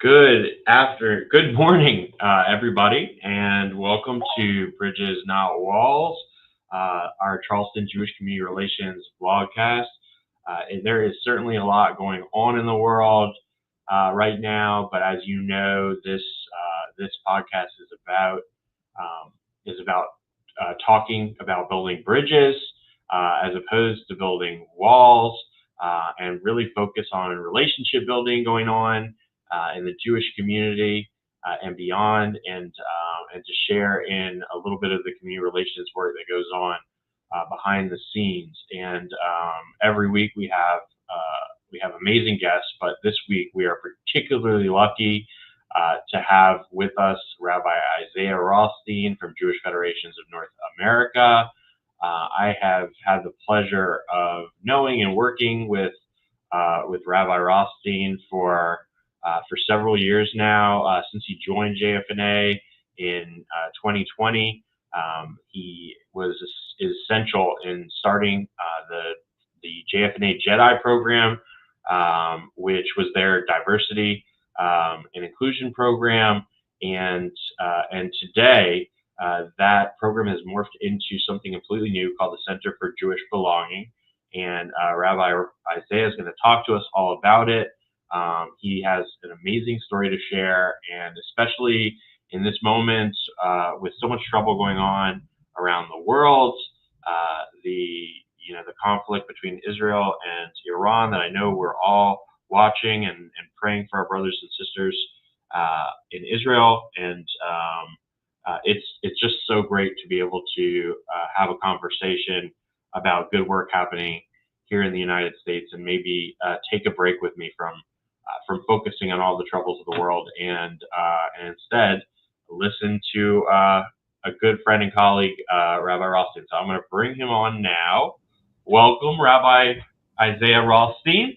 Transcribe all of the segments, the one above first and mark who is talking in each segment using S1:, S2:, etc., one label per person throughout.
S1: Good morning, everybody, and welcome to Bridges Not Walls, our Charleston Jewish Community Relations vlogcast. And there is certainly a lot going on in the world right now, but as you know, this podcast is about talking about building bridges as opposed to building walls, and really focus on relationship building going on in the Jewish community and beyond, and to share in a little bit of the community relations work that goes on behind the scenes. And every week we have amazing guests, but this week we are particularly lucky to have with us Rabbi Isaiah Rothstein from Jewish Federations of North America. I have had the pleasure of knowing and working with Rabbi Rothstein for several years now, since he joined JFNA in 2020. He was essential in starting the JFNA Jedi program, which was their diversity and inclusion program, and today that program has morphed into something completely new called the Center for Jewish Belonging. And Rabbi Isaiah is going to talk to us all about it. He has an amazing story to share, and especially in this moment with so much trouble going on around the world, the conflict between Israel and Iran that I know we're all watching and praying for our brothers and sisters in Israel, and it's just so great to be able to have a conversation about good work happening here in the United States, and maybe take a break with me from focusing on all the troubles of the world, and instead listen to a good friend and colleague, Rabbi Rothstein. So I'm going to bring him on now. Welcome, Rabbi Isaiah Rothstein,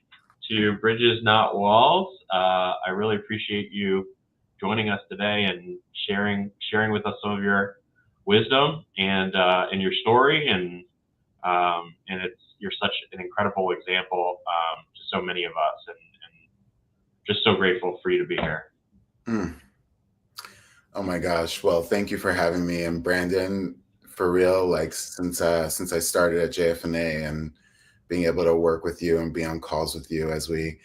S1: to Bridges Not Walls. I really appreciate you joining us today and sharing with us some of your wisdom and your story, and you're such an incredible example to so many of us, and just so grateful for you to be here.
S2: Oh my gosh. Well, thank you for having me. And Brandon, for real, like since I started at JFNA, and being able to work with you and be on calls with you as we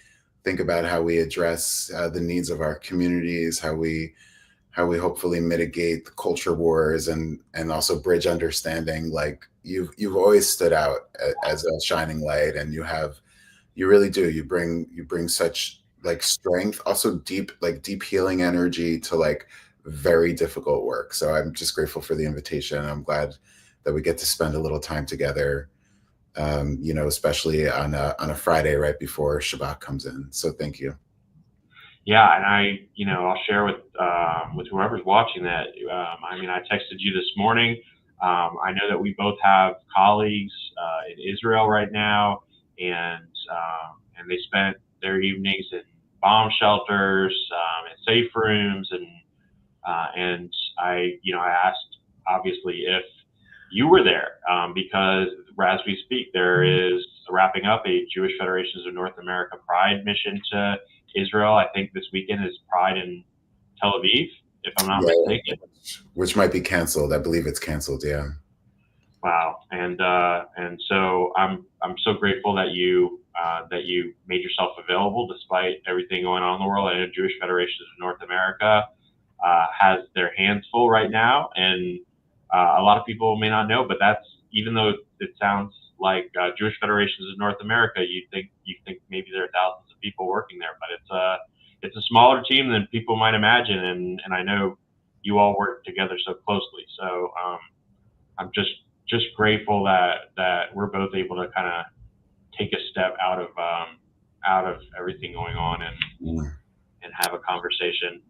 S2: think about how we address the needs of our communities, how we hopefully mitigate the culture wars, and also bridge understanding. Like you've always stood out as a shining light, and you really do. You bring such like strength, also deep healing energy to like very difficult work. So I'm just grateful for the invitation. I'm glad that we get to spend a little time together, especially on a Friday right before Shabbat comes in. So thank you.
S1: Yeah, and I'll share with whoever's watching that. I texted you this morning. I know that we both have colleagues in Israel right now, and they spent their evenings in bomb shelters, and safe rooms, and I asked obviously if you were there, because as we speak, there is wrapping up a Jewish Federations of North America Pride mission to Israel. I think this weekend is Pride in Tel Aviv, if I'm not mistaken.
S2: Which might be canceled. I believe it's canceled. Yeah.
S1: Wow. And so I'm so grateful that you made yourself available despite everything going on in the world. I know Jewish Federations of North America has their hands full right now, and a lot of people may not know, but that's, even though it sounds like Jewish Federations of North America, you think maybe there are thousands of people working there, but it's a smaller team than people might imagine, and I know you all work together so closely. So I'm just grateful that we're both able to kind of take a step out of everything going on and have a conversation.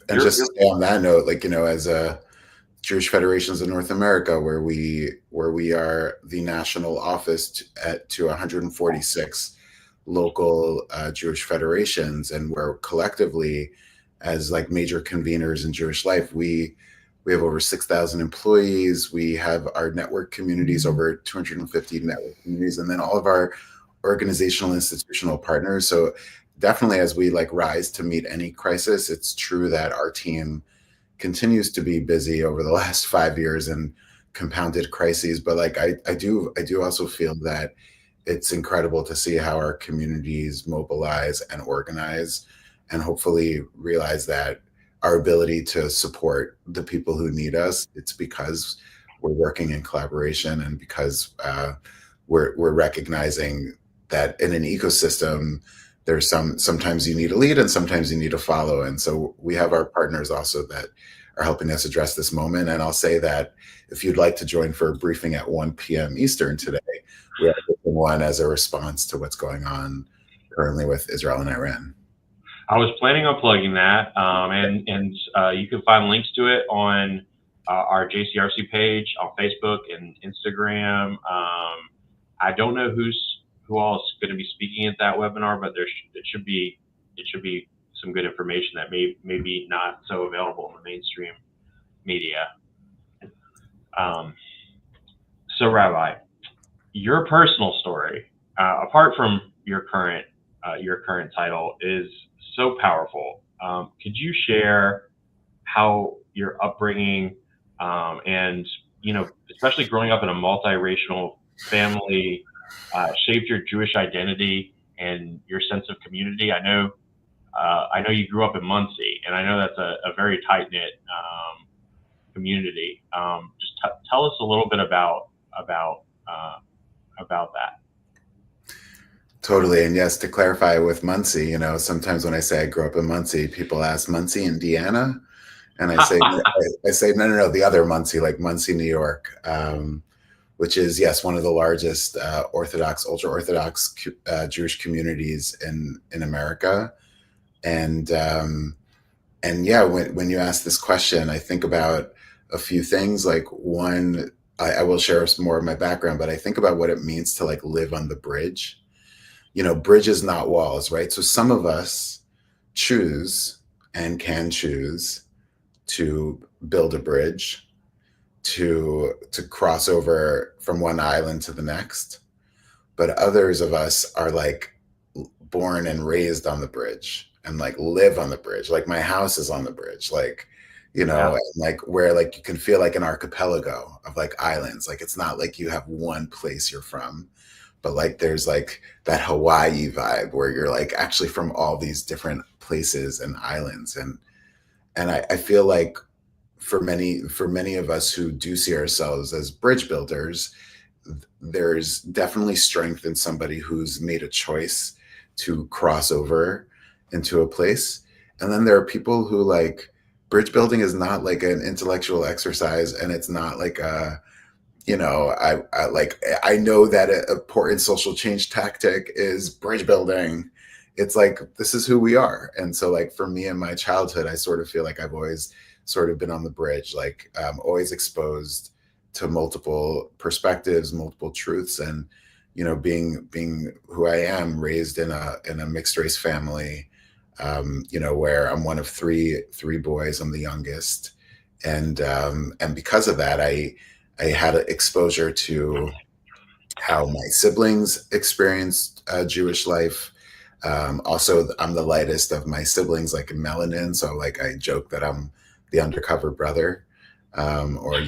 S2: And just on that note, as a Jewish Federations of North America, where we are the national office to 146 local Jewish federations, and we're collectively, as like major conveners in Jewish life, we have over 6,000 employees. We have our network communities, over 250 network communities, and then all of our organizational institutional partners. So definitely as we like rise to meet any crisis, it's true that our team continues to be busy over the last 5 years and compounded crises. But like I do also feel that it's incredible to see how our communities mobilize and organize, and hopefully realize that our ability to support the people who need us, it's because we're working in collaboration, and because we're recognizing that in an ecosystem, there's sometimes you need a lead and sometimes you need to follow. And so we have our partners also that are helping us address this moment. And I'll say that if you'd like to join for a briefing at 1 p.m. Eastern today, we have one as a response to what's going on currently with Israel and Iran.
S1: I was planning on plugging that, and you can find links to it on our JCRC page on Facebook and Instagram. I don't know who all is going to be speaking at that webinar, but it should be some good information that may be not so available in the mainstream media. So Rabbi, your personal story, apart from your current title, is so powerful. Could you share how your upbringing and especially growing up in a multiracial family shaped your Jewish identity and your sense of community? I know you grew up in Muncie, and I know that's a very tight knit community. Just tell us a little bit about that.
S2: Totally. And yes, to clarify with Muncie, sometimes when I say I grew up in Muncie, people ask Muncie, Indiana. And I say, no, the other Muncie, like Muncie, New York, which is, yes, one of the largest ultra-Orthodox Jewish communities in America. And yeah, when you ask this question, I think about a few things. Like one, I will share some more of my background, but I think about what it means to like live on the bridge. Bridges, not walls, right? So some of us choose and can choose to build a bridge, to cross over from one island to the next. But others of us are like born and raised on the bridge and like live on the bridge. Like my house is on the bridge, like,
S1: Yeah.
S2: and like where like you can feel like an archipelago of like islands. Like it's not like you have one place you're from, but like there's like that Hawaii vibe where you're like actually from all these different places and islands. And I feel like for many of us who do see ourselves as bridge builders, there's definitely strength in somebody who's made a choice to cross over into a place. And then there are people who like bridge building is not like an intellectual exercise, and it's not like a I know that an important social change tactic is bridge building. It's like, this is who we are. And so like for me in my childhood, I sort of feel like I've always sort of been on the bridge, like always exposed to multiple perspectives, multiple truths. And, being who I am, raised in a mixed race family, where I'm one of three boys, I'm the youngest. And because of that, I had exposure to how my siblings experienced Jewish life. Also, I'm the lightest of my siblings, like in melanin. So like I joke that I'm the undercover brother, or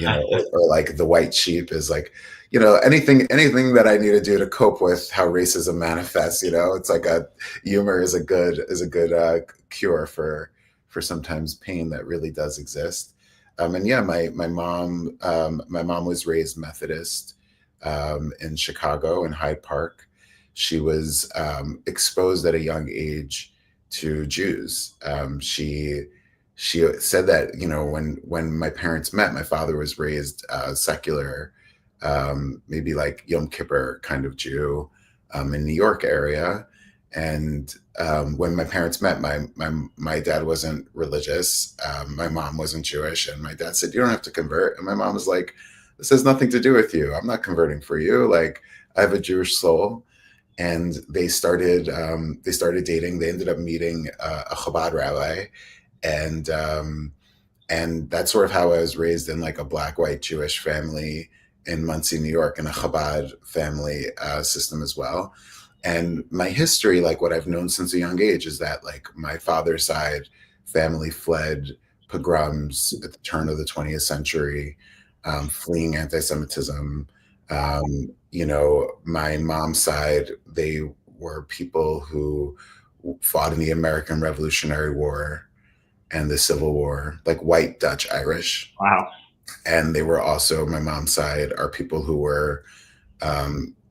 S2: like the white sheep is like, anything that I need to do to cope with how racism manifests. It's like humor is a good cure for sometimes pain that really does exist. And yeah, my mom was raised Methodist in Chicago in Hyde Park. She was exposed at a young age to Jews. She said that when my parents met, my father was raised secular, maybe like Yom Kippur kind of Jew in New York area. And when my parents met, my dad wasn't religious. My mom wasn't Jewish. And my dad said, "You don't have to convert." And my mom was like, "This has nothing to do with you. I'm not converting for you. Like, I have a Jewish soul." And they started dating. They ended up meeting a Chabad rabbi. And that's sort of how I was raised, in like a black, white Jewish family in Muncie, New York, in a Chabad family system as well. And my history, like what I've known since a young age, is that like my father's side family fled pogroms at the turn of the 20th century, fleeing anti-Semitism. You know, my mom's side, they were people who fought in the American Revolutionary War and the Civil War, like white Dutch Irish.
S1: Wow.
S2: And they were also, my mom's side, are people who were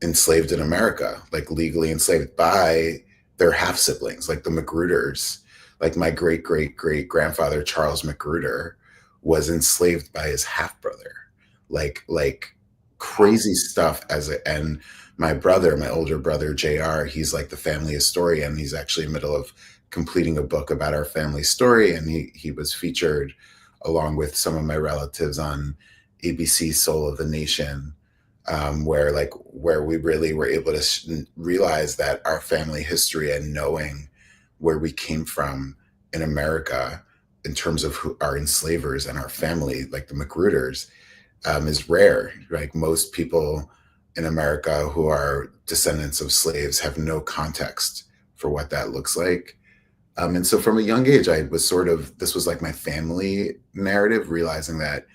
S2: enslaved in America, like legally enslaved by their half siblings, like the Magruders. Like my great great great grandfather Charles Magruder was enslaved by his half brother, like crazy stuff. And my brother, my older brother JR, he's like the family historian. He's actually in the middle of completing a book about our family story, and he was featured along with some of my relatives on ABC Soul of the Nation, where we really were able to realize that our family history and knowing where we came from in America in terms of who our enslavers and our family, like the Magruders, is rare. Like most people in America who are descendants of slaves have no context for what that looks like. And so from a young age, I was sort of, this was like my family narrative, realizing that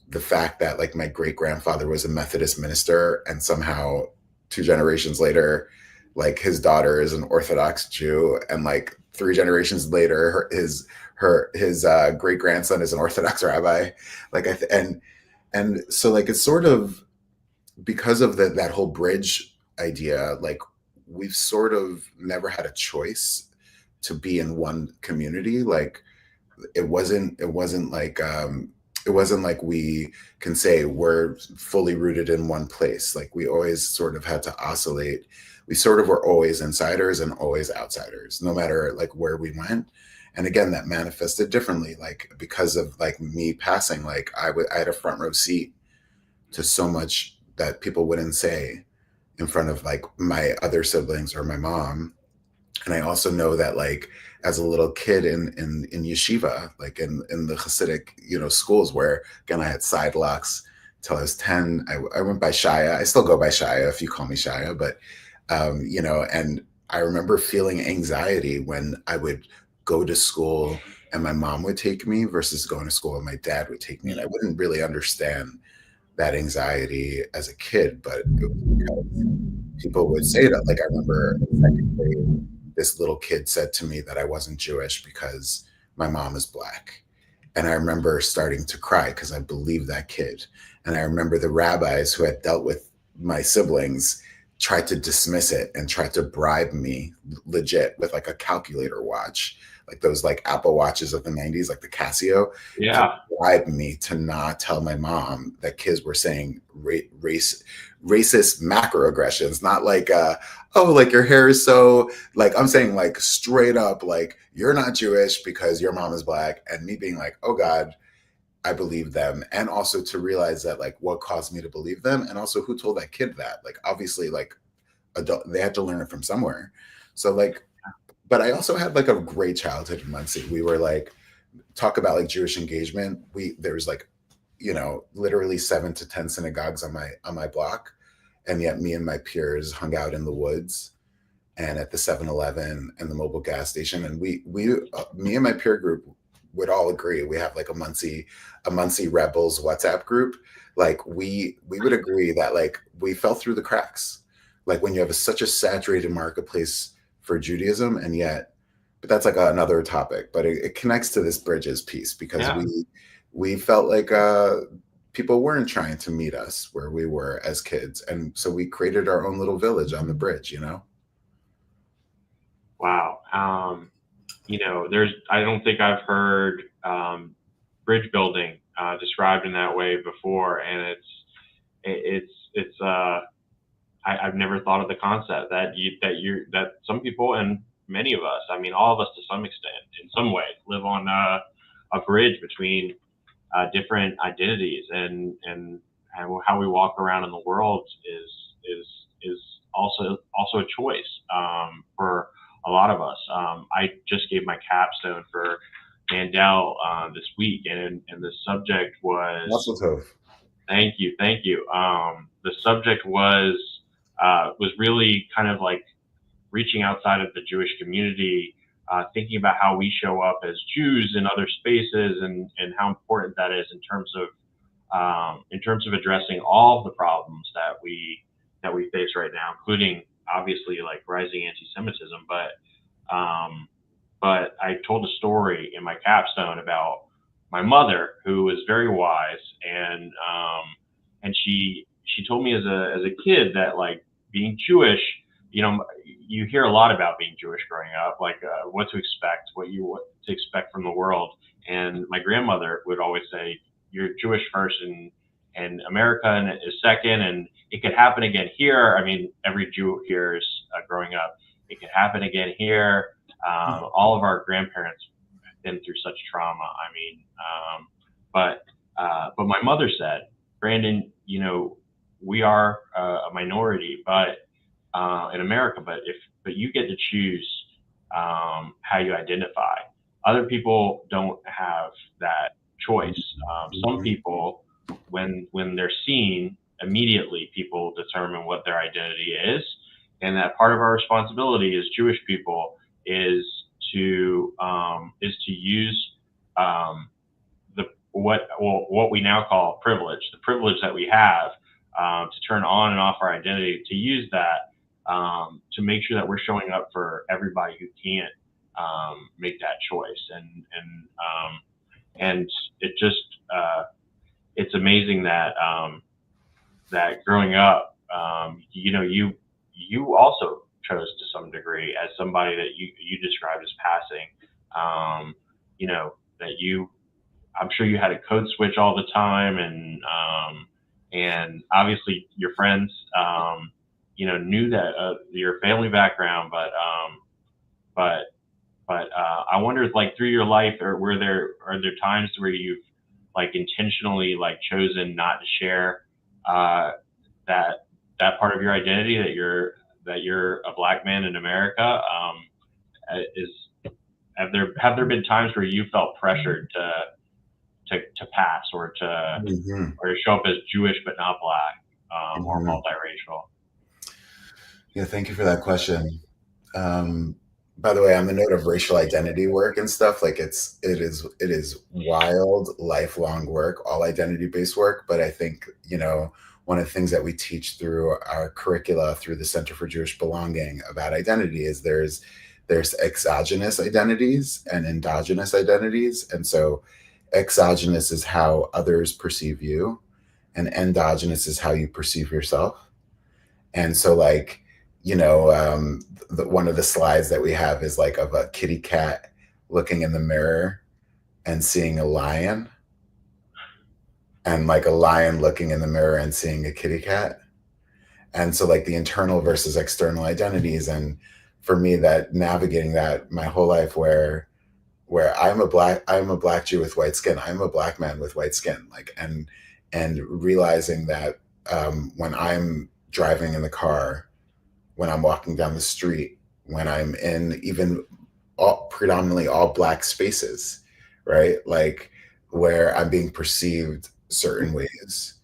S2: the fact that like my great grandfather was a Methodist minister and somehow 2 generations later, like his daughter is an Orthodox Jew, and like 3 generations later, his great grandson is an Orthodox rabbi. Like and so like it's sort of because of that whole bridge idea, like we've sort of never had a choice to be in one community. Like it wasn't like we can say we're fully rooted in one place. Like we always sort of had to oscillate. We sort of were always insiders and always outsiders, no matter like where we went. And again, that manifested differently, like because of like me passing, like I had a front row seat to so much that people wouldn't say in front of like my other siblings or my mom. And I also know that like as a little kid in yeshiva, like in the Hasidic, you know, schools, where again I had side locks till I was 10. I went by Shaya. I still go by Shaya if you call me Shaya, but you know, and I remember feeling anxiety when I would go to school and my mom would take me versus going to school and my dad would take me. And I wouldn't really understand that anxiety as a kid, but it was because people would say that. Like I remember in second grade, this little kid said to me that I wasn't Jewish because my mom is Black. And I remember starting to cry because I believed that kid. And I remember the rabbis who had dealt with my siblings tried to dismiss it and tried to bribe me legit with like a calculator watch, like those like Apple watches of the 90s, like the Casio, to
S1: Yeah.
S2: bribe me to not tell my mom that kids were saying racist macroaggressions, not like oh, like your hair is so, like I'm saying like straight up like you're not Jewish because your mom is Black, and me being like, oh God, I believe them. And also to realize that like what caused me to believe them, and also who told that kid that, like obviously like they had to learn it from somewhere. So like, but I also had like a great childhood in Muncie. We were like, talk about like Jewish engagement. There was like, you know, literally 7 to 10 synagogues on my block, and yet me and my peers hung out in the woods and at the 7-Eleven and the mobile gas station. And me and my peer group would all agree. We have like a Muncie Rebels WhatsApp group. Like we would agree that like we fell through the cracks. Like when you have such a saturated marketplace for Judaism, and yet, but that's like another topic. But it connects to this bridges piece because
S1: Yeah.
S2: we felt like people weren't trying to meet us where we were as kids, and so we created our own little village on the bridge. You know.
S1: Wow. You know, I don't think I've heard bridge building described in that way before, and I've never thought of the concept that some people, and many of us, I mean, all of us to some extent, in some way, live on a bridge between different identities, and how we walk around in the world is also a choice for a lot of us. I just gave my capstone for Mandel this week, and the subject was,
S2: Mazel tov.
S1: thank you. The subject was really kind of like reaching outside of the Jewish community, thinking about how we show up as Jews in other spaces, and how important that is in terms of addressing all of the problems that we face right now, including obviously like rising anti-Semitism. But I told a story in my capstone about my mother, who was very wise, and she told me as a kid that, like, being Jewish, you hear a lot about being Jewish growing up, like what to expect, what to expect from the world. And my grandmother would always say, "You're Jewish first, and America is second, and it could happen again here." I mean, every Jew hears growing up, it could happen again here. All of our grandparents have been through such trauma. I mean, but my mother said, "Brandon, we are a minority, but in America, but you get to choose how you identify. Other people don't have that choice. Some people, when they're seen, immediately people determine what their identity is, and that part of our responsibility as Jewish people is to use what we now call privilege, the privilege that we have to turn on and off our identity, to use that to make sure that we're showing up for everybody who can't make that choice. And it just it's amazing that that growing up, you also chose to some degree, as somebody that you described as passing, that I'm sure you had a code switch all the time, and obviously your friends, knew that your family background, but I wonder, like, through your life, or are there times where you've, like, intentionally, like, chosen not to share that part of your identity, that you're a Black man in America? Have there been times where you felt pressured to pass, or to show up as Jewish but not Black, or multiracial?
S2: Yeah, thank you for that question. By the way, on the note of racial identity work and stuff, like it is wild, lifelong work, all identity-based work. But I think, one of the things that we teach through our curricula, through the Center for Jewish Belonging, about identity is there's exogenous identities and endogenous identities. And so exogenous is how others perceive you, and endogenous is how you perceive yourself. And so, like, one of the slides that we have is like of a kitty cat looking in the mirror and seeing a lion, and like a lion looking in the mirror and seeing a kitty cat. And so, like, the internal versus external identities. And for me, that navigating that my whole life, where I'm a Black Jew with white skin, I'm a Black man with white skin, like, and realizing that when I'm driving in the car, when I'm walking down the street, when I'm in even predominantly all Black spaces, right? Like, where I'm being perceived certain ways.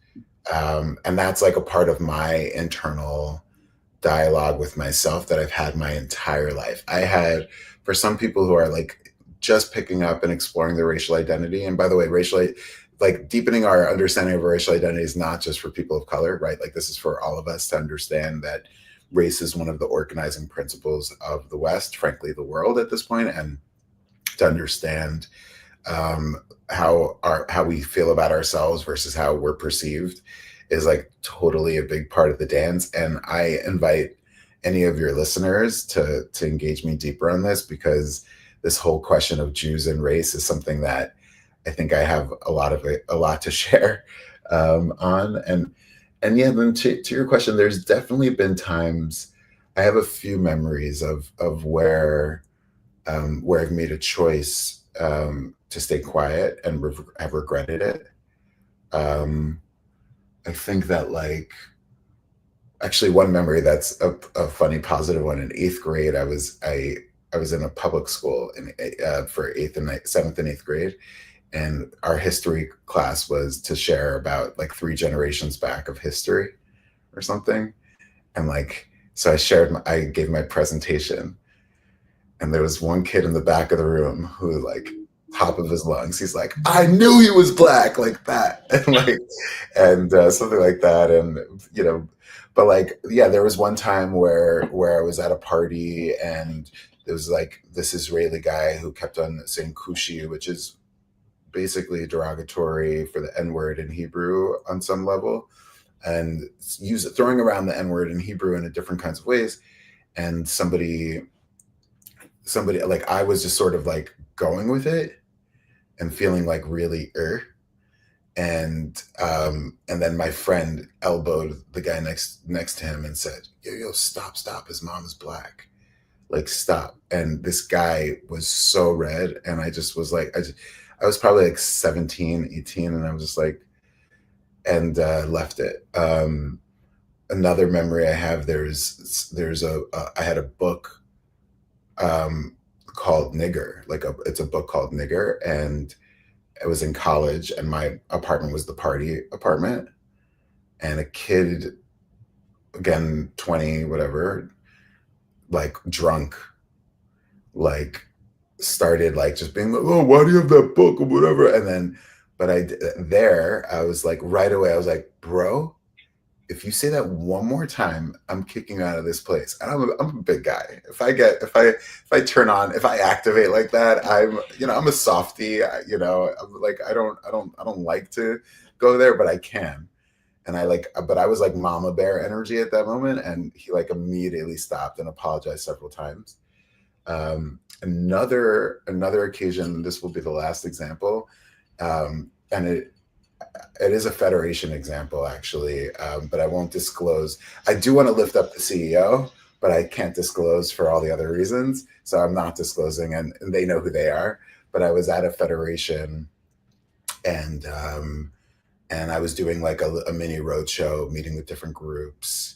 S2: And that's like a part of my internal dialogue with myself that I've had my entire life. For some people who are like just picking up and exploring their racial identity, and by the way, like, deepening our understanding of racial identity is not just for people of color, right? Like, this is for all of us to understand that race is one of the organizing principles of the West, frankly, the world at this point, and to understand how we feel about ourselves versus how we're perceived is, like, totally a big part of the dance. And I invite any of your listeners to engage me deeper on this, because this whole question of Jews and race is something that I think I have a lot to share on. And yeah, then to your question, there's definitely been times, I have a few memories of where I've made a choice to stay quiet and have regretted it. I think that, like, actually, one memory that's a funny positive one, in 8th grade, I was in a public school for 7th and 8th grade. And our history class was to share about, like, 3 generations back of history or something. And, like, So I gave my presentation, and there was one kid in the back of the room who, like, top of his lungs, he's like, I knew he was black, like that. And like, and something like that. And, you know, but like, yeah, there was one time where I was at a party, and there was like this Israeli guy who kept on saying kushi, which is basically derogatory for the N-word in Hebrew on some level, and throwing around the N-word in Hebrew in different kinds of ways. And somebody, like, I was just sort of like going with it and feeling like really and then my friend elbowed the guy next to him and said, yo, stop, his mom is black, like, stop. And this guy was so red, and I just was like, I was probably like 17, 18, and I was just like, and left it. Another memory I have, I had a book called Nigger, it's a book called Nigger, and I was in college, and my apartment was the party apartment, and a kid, again, 20, whatever, like, drunk, like, started like just being like, oh, why do you have that book or whatever? And then, but I was like, right away, I was like, bro, if you say that one more time, I'm kicking you out of this place. And I'm a big guy. If I turn on, if I activate like that, I'm a softie. I'm like, I don't like to go there, but I can. And but I was like mama bear energy at that moment, and he like immediately stopped and apologized several times. Another occasion, this will be the last example, and it is a federation example, actually, but I won't disclose. I do want to lift up the CEO, but I can't disclose for all the other reasons, so I'm not disclosing, and they know who they are. But I was at a federation, and I was doing like a mini roadshow, meeting with different groups,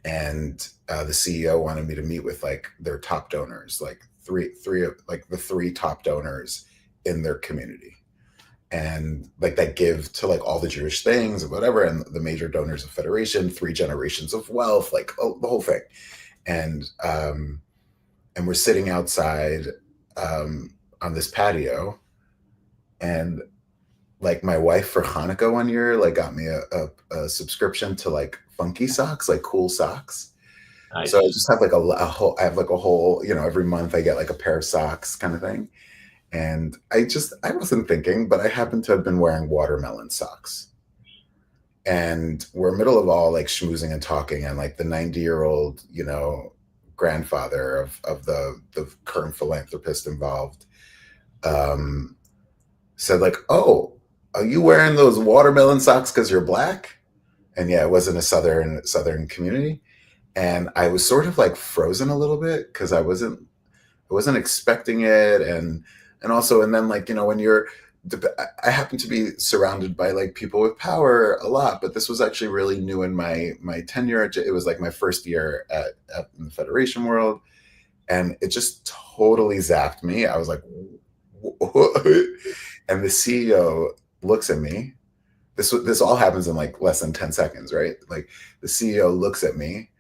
S2: and the CEO wanted me to meet with like their top donors, like the three top donors in their community, and like that give to like all the Jewish things or whatever, and the major donors of Federation, 3 generations of wealth, like the whole thing. And we're sitting outside on this patio, and like my wife for Hanukkah one year like got me a subscription to like funky socks, like cool socks.
S1: Nice.
S2: So I just have like I have like a whole, every month I get like a pair of socks kind of thing. And I wasn't thinking, but I happened to have been wearing watermelon socks. And we're middle of all like schmoozing and talking, and like the 90-year-old, grandfather of the current philanthropist involved said like, oh, are you wearing those watermelon socks because you're black? And yeah, it was in a southern community. And I was sort of like frozen a little bit because I wasn't expecting it. And also, and then like, when I happen to be surrounded by like people with power a lot, but this was actually really new in my tenure. It was like my first year in the Federation world. And it just totally zapped me. I was like, what? And the CEO looks at me. This all happens in like less than 10 seconds, right? Like the CEO looks at me,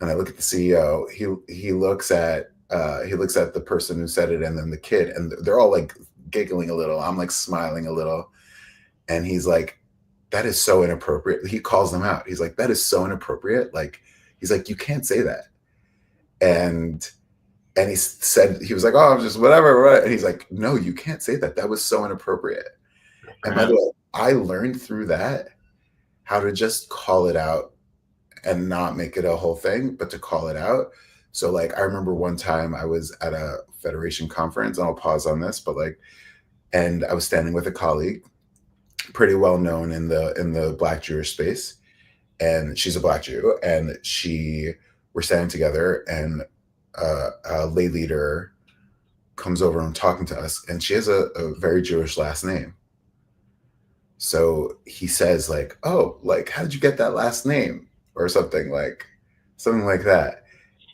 S2: and I look at the CEO. He looks at the person who said it, and then the kid, and they're all like giggling a little. I'm like smiling a little, and he's like, "That is so inappropriate." He calls them out. He's like, "That is so inappropriate." Like, he's like, "You can't say that." And he was like, "Oh, I'm just whatever." And he's like, "No, you can't say that. That was so inappropriate." And by the way, I learned through that how to just call it out and not make it a whole thing, but to call it out. So like, I remember one time I was at a Federation conference, and I'll pause on this, but like, and I was standing with a colleague, pretty well known in the Black Jewish space. And she's a Black Jew, and we're standing together, and a lay leader comes over and talking to us, and she has a very Jewish last name. So he says like, "Oh, like, how did you get that last name?" or something like that.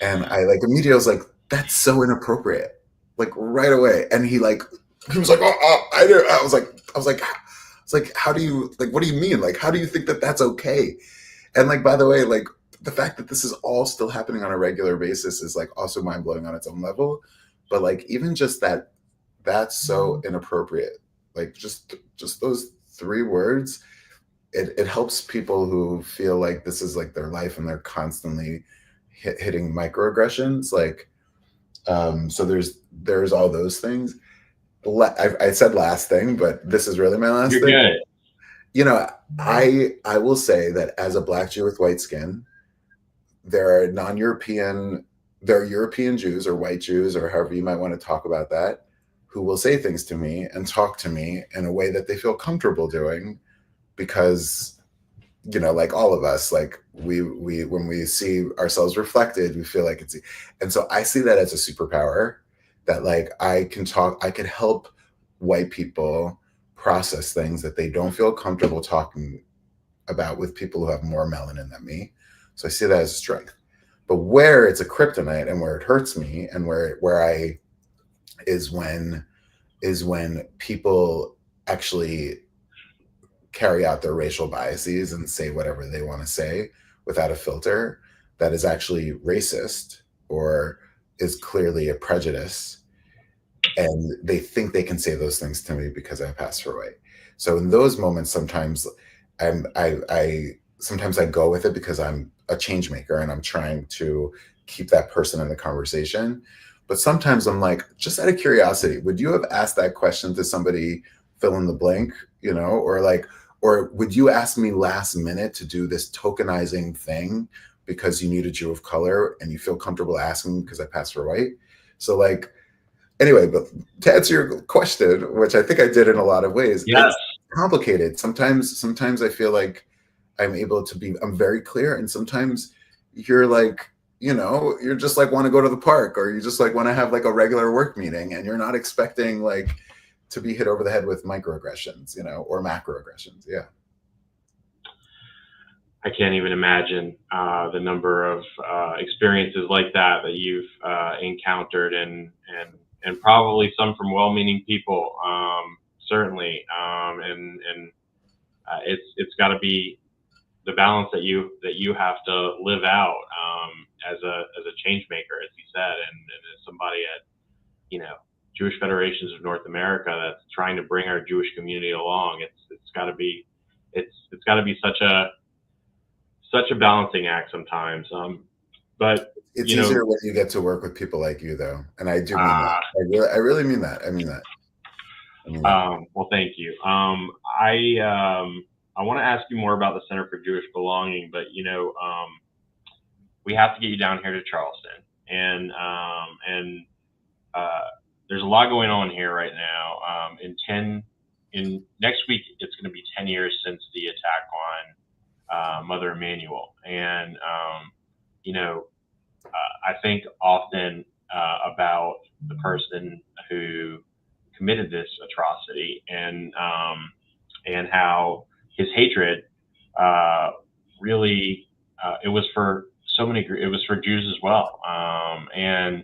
S2: And I like immediately was like, "That's so inappropriate," like right away. And he was like, "Oh, I did." I was like, "How do you, like, what do you mean? Like, how do you think that that's okay?" And like, by the way, like the fact that this is all still happening on a regular basis is like also mind blowing on its own level. But like even just that, that's so inappropriate. Like just those 3 words, it helps people who feel like this is like their life and they're constantly hitting microaggressions. Like, so there's all those things. I said last thing, but this is really my last
S1: You're
S2: thing.
S1: good.
S2: You know, I will say that as a Black Jew with white skin, there are European Jews or white Jews or however you might want to talk about that, who will say things to me and talk to me in a way that they feel comfortable doing, because, you know, like all of us, like we when we see ourselves reflected, we feel like it's, and so I see that as a superpower, that like I could help white people process things that they don't feel comfortable talking about with people who have more melanin than me. So I see that as a strength. But where it's a kryptonite and where it hurts me and where I is when people actually carry out their racial biases and say whatever they want to say without a filter that is actually racist or is clearly a prejudice, and they think they can say those things to me because I pass for white. So in those moments, sometimes sometimes I go with it because I'm a change maker and I'm trying to keep that person in the conversation. But sometimes I'm like, just out of curiosity, would you have asked that question to somebody fill in the blank, you know, or would you ask me last minute to do this tokenizing thing because you need a Jew of color and you feel comfortable asking because I pass for white? So like, anyway, but to answer your question, which I think I did in a lot of ways,
S1: Yes.
S2: it's complicated. Sometimes I feel like I'm very clear, and sometimes you're like, you know, you're just like want to go to the park, or you just like want to have like a regular work meeting, and you're not expecting like to be hit over the head with microaggressions, you know, or macroaggressions. Yeah.
S1: I can't even imagine the number of experiences like that you've encountered, and probably some from well-meaning people, certainly, and it's got to be the balance that you have to live out as a change maker, as you said, and as somebody at, you know, Jewish Federations of North America that's trying to bring our Jewish community along. It's got to be it's got to be such a balancing act sometimes. But
S2: It's
S1: you know,
S2: easier when you get to work with people like you, though, and I do mean that. I really mean that. I mean that.
S1: Well, thank you. I want to ask you more about the Center for Jewish Belonging, but you know, we have to get you down here to Charleston, and there's a lot going on here right now. In next week, it's going to be 10 years since the attack on Mother Emanuel, and you know, I think often about the person who committed this atrocity, and how his hatred really it was for it was for Jews as well, and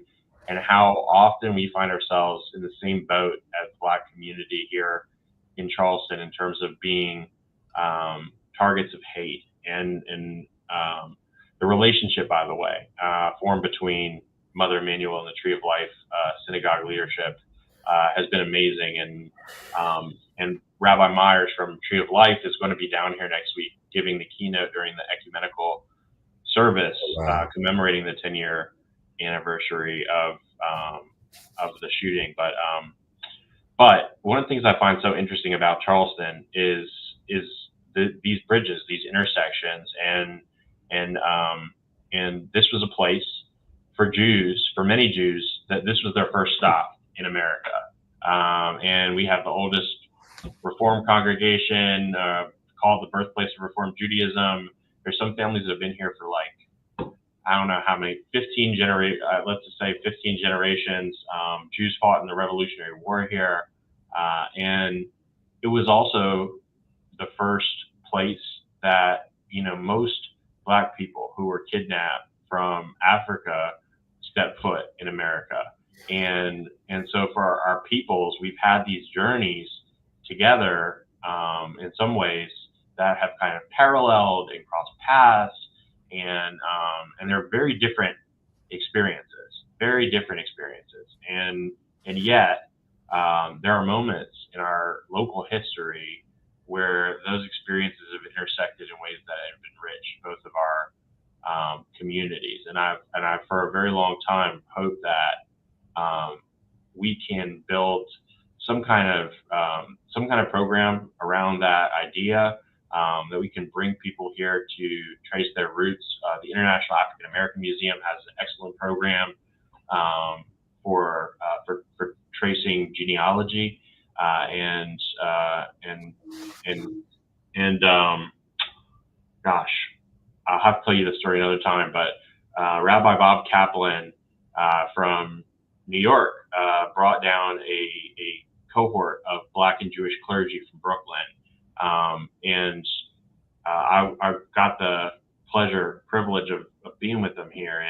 S1: how often we find ourselves in the same boat as the Black community here in Charleston in terms of being targets of hate, and the relationship, by the way, formed between Mother Emanuel and the Tree of Life synagogue leadership has been amazing, and Rabbi Myers from Tree of Life is going to be down here next week giving the keynote during the ecumenical service commemorating the 10-year anniversary of the shooting. But one of the things I find so interesting about Charleston is these bridges, these intersections, and this was a place for Jews, for many Jews, that this was their first stop in America. And we have the oldest Reform congregation, called the birthplace of Reform Judaism. There's some families that have been here for like, I don't know how many, let's just say 15 generations. Jews fought in the Revolutionary War here. And it was also the first place that, you know, most Black people who were kidnapped from Africa stepped foot in America. And so for our peoples, we've had these journeys together in some ways that have kind of paralleled and crossed paths. and they're very different experiences, and yet there are moments in our local history where those experiences have intersected in ways that have enriched both of our communities. And I've for a very long time hoped that we can build some kind of program around that idea, that we can bring people here to trace their roots. The International African American Museum has an excellent program for tracing genealogy, and gosh, I'll have to tell you the story another time. But Rabbi Bob Kaplan from New York brought down a cohort of Black and Jewish clergy from Brooklyn, and I got the privilege of being with them here,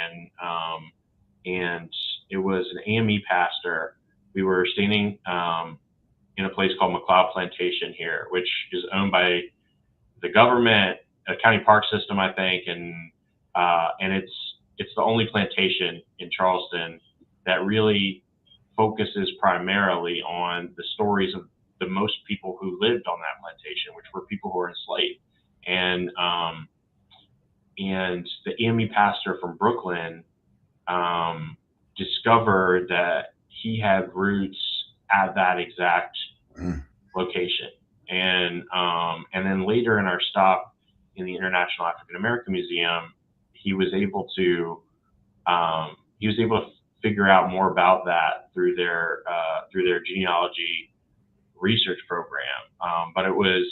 S1: and it was an AME pastor. We were standing in a place called McLeod Plantation here, which is owned by the government, a county park system, I think, and it's the only plantation in Charleston that really focuses primarily on the stories of the most people who lived on that plantation, which were people who were enslaved. And the AME pastor from Brooklyn discovered that he had roots at that exact location. And then later in our stop in the International African American Museum, he was able to figure out more about that through their genealogy research program. But it was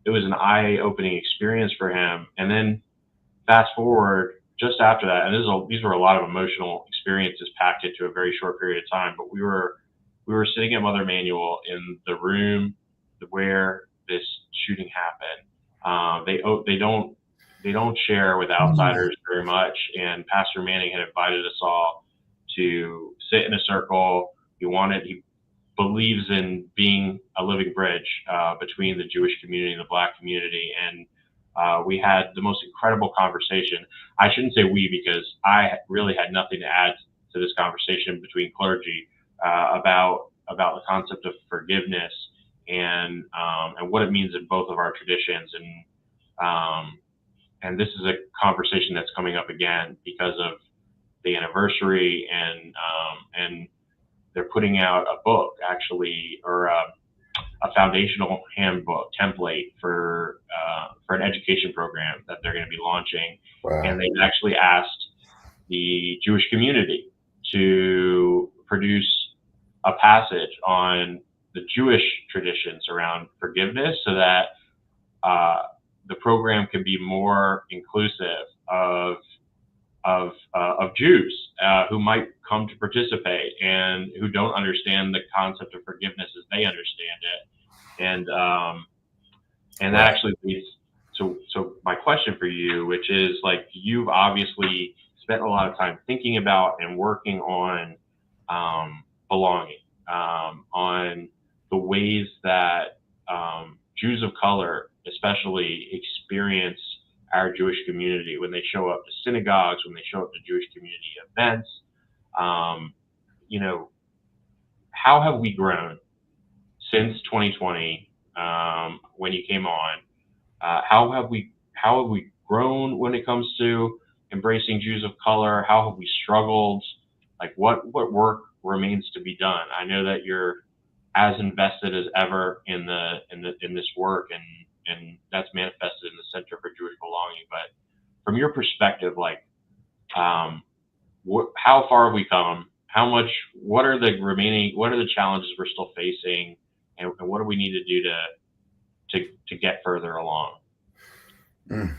S1: an eye-opening experience for him. And then fast forward just after that, and these were a lot of emotional experiences packed into a very short period of time. But we were sitting at Mother Emanuel in the room where this shooting happened. They don't share with outsiders very much, and Pastor Manning had invited us all to sit in a circle. He believes in being a living bridge between the Jewish community and the Black community, and we had the most incredible conversation. I shouldn't say we, because I really had nothing to add to this conversation between clergy about the concept of forgiveness and what it means in both of our traditions. And this is a conversation that's coming up again because of the anniversary, and they're putting out a book, actually, or a foundational handbook template for an education program that they're going to be launching.
S2: Wow.
S1: And they've actually asked the Jewish community to produce a passage on the Jewish traditions around forgiveness, so that the program can be more inclusive of Jews who might come to participate and who don't understand the concept of forgiveness as they understand it. And that actually leads to my question for you, which is, like, you've obviously spent a lot of time thinking about and working on belonging, on the ways that Jews of color especially experience our Jewish community when they show up to synagogues, when they show up to Jewish community events. How have we grown since 2020, when you came on? How have we grown when it comes to embracing Jews of color? How have we struggled? Like, what work remains to be done? I know that you're as invested as ever in this work, and that's manifested in the Center for Jewish Belonging. But from your perspective, like, how far have we come? What are the challenges we're still facing, and what do we need to do to get further along?
S2: And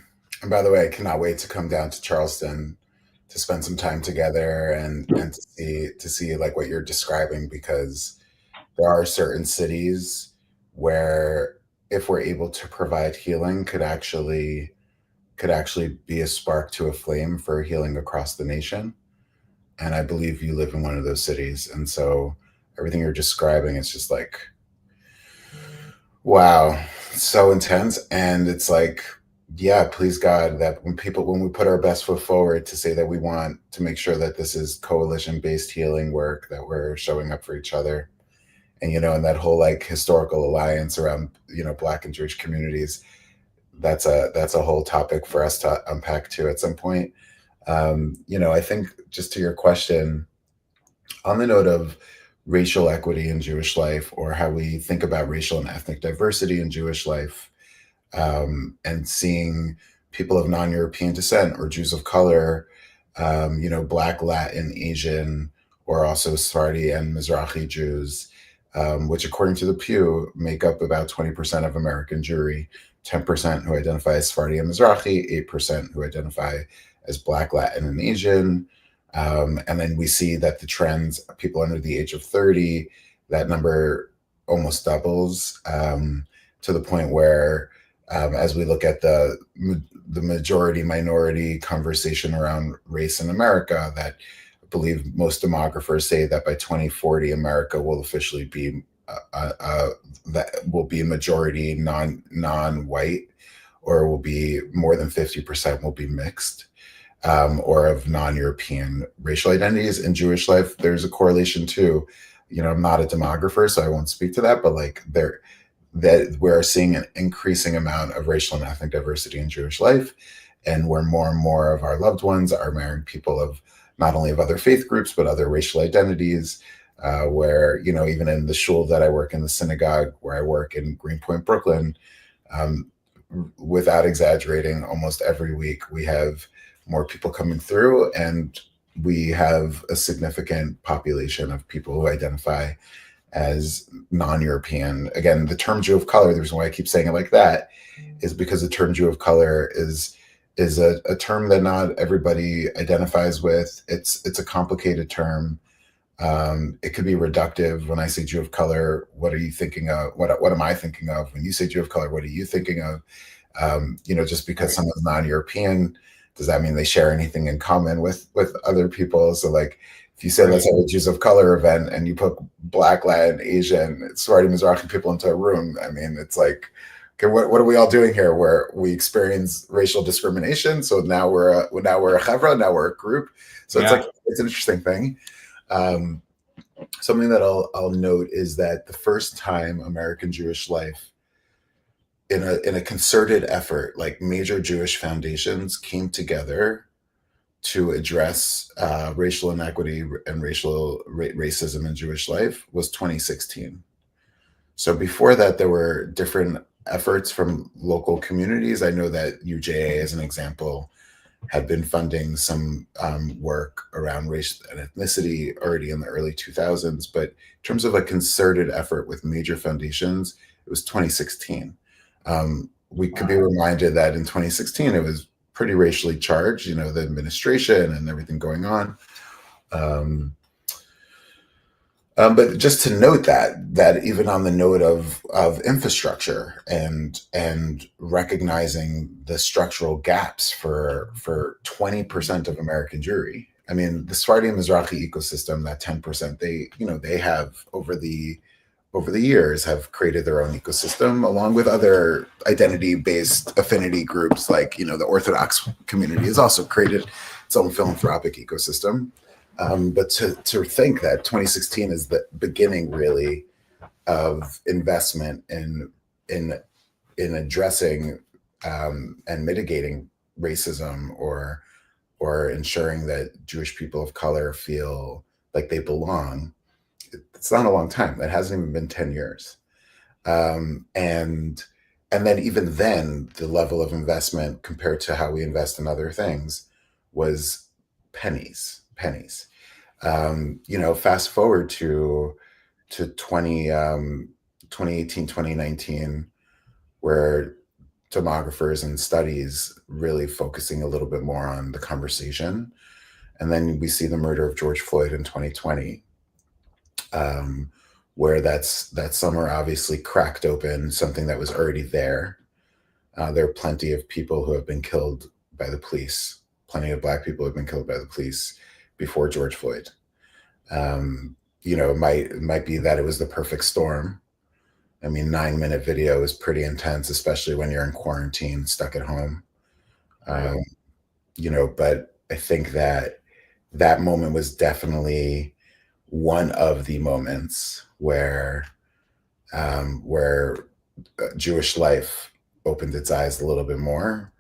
S2: by the way, I cannot wait to come down to Charleston to spend some time together and to see like what you're describing, because there are certain cities where, if we're able to provide healing, could actually be a spark to a flame for healing across the nation. And I believe you live in one of those cities. And so everything you're describing is just like, wow, so intense. And it's like, Yeah, please God, that when we put our best foot forward to say that we want to make sure that this is coalition-based healing work, that we're showing up for each other. And, and that whole like historical alliance around, Black and Jewish communities, that's a whole topic for us to unpack too at some point. I think just to your question, on the note of racial equity in Jewish life, or how we think about racial and ethnic diversity in Jewish life, and seeing people of non-European descent or Jews of color, Black, Latin, Asian, or also Sephardi and Mizrahi Jews, which according to the Pew make up about 20% of American Jewry, 10% who identify as Sephardi and Mizrahi, 8% who identify as Black, Latin, and Asian. And then we see that the trends, people under the age of 30, that number almost doubles, to the point where, as we look at the majority minority conversation around race in America, that I believe most demographers say that by 2040 America will officially be that will be majority non-white, or will be more than 50% will be mixed, or of non-European racial identities in Jewish life. There's a correlation too. I'm not a demographer, so I won't speak to that, but like that we're seeing an increasing amount of racial and ethnic diversity in Jewish life, and where more and more of our loved ones are marrying people of not only of other faith groups but other racial identities. Where even in the shul that I work in, the synagogue where I work in Greenpoint, Brooklyn, without exaggerating, almost every week we have more people coming through, and we have a significant population of people who identify as non-European. Again, the term Jew of color, the reason why I keep saying it like that is because the term Jew of color is a term that not everybody identifies with. It's a complicated term. It could be reductive. When I say Jew of color, what are you thinking of? What am I thinking of? When you say Jew of color, what are you thinking of? Just because someone's non-European, does that mean they share anything in common with other people? So like, if you say, let's have a Jews of color event, and you put Black, Latin, Asian, Sephardi, Mizrahi people into a room, I mean, it's like, okay, what are we all doing here? Where we experience racial discrimination. So now we're a chevra, now we're a group. So it's like, it's an interesting thing. Something that I'll note is that the first time American Jewish life, in a concerted effort, like major Jewish foundations came together to address racial inequity and racism in Jewish life, was 2016. So before that, there were different efforts from local communities. I know that UJA, as an example, had been funding some work around race and ethnicity already in the early 2000s. But in terms of a concerted effort with major foundations, it was 2016. We could be reminded that in 2016, it was pretty racially charged, the administration and everything going on. But just to note that even on the note of infrastructure and recognizing the structural gaps for 20% of American Jewry. I mean, the Sephardi and Mizrahi ecosystem, that 10%, they have over the years have created their own ecosystem, along with other identity-based affinity groups, like the Orthodox community has also created its own philanthropic ecosystem. But to think that 2016 is the beginning, really, of investment in addressing and mitigating racism, or ensuring that Jewish people of color feel like they belong, it's not a long time. That hasn't even been 10 years. And then even then, the level of investment compared to how we invest in other things was pennies. Fast forward to 2018, 2019, where demographers and studies really focusing a little bit more on the conversation. And then we see the murder of George Floyd in 2020, where that summer obviously cracked open something that was already there. There are plenty of people who have been killed by the police. Plenty of Black people have been killed by the police before George Floyd. It might be that it was the perfect storm, I mean, 9-minute video is pretty intense, especially when you're in quarantine, stuck at home.
S1: Right.
S2: Um, but I think that that moment was definitely one of the moments where Jewish life opened its eyes a little bit more,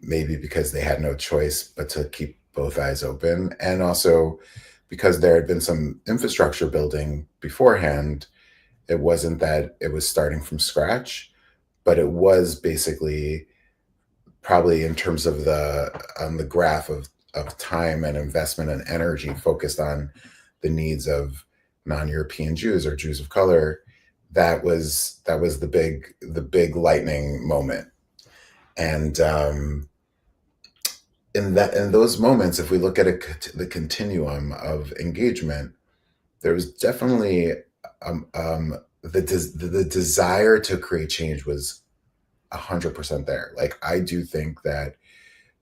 S2: maybe because they had no choice but to keep both eyes open, and also because there had been some infrastructure building beforehand. It wasn't that it was starting from scratch, but it was basically probably in terms of the graph of time and investment and energy focused on the needs of non-European Jews or Jews of color. That was the big lightning moment. And in those moments, if we look at the continuum of engagement, there was definitely the desire to create change was 100% there. Like, I do think that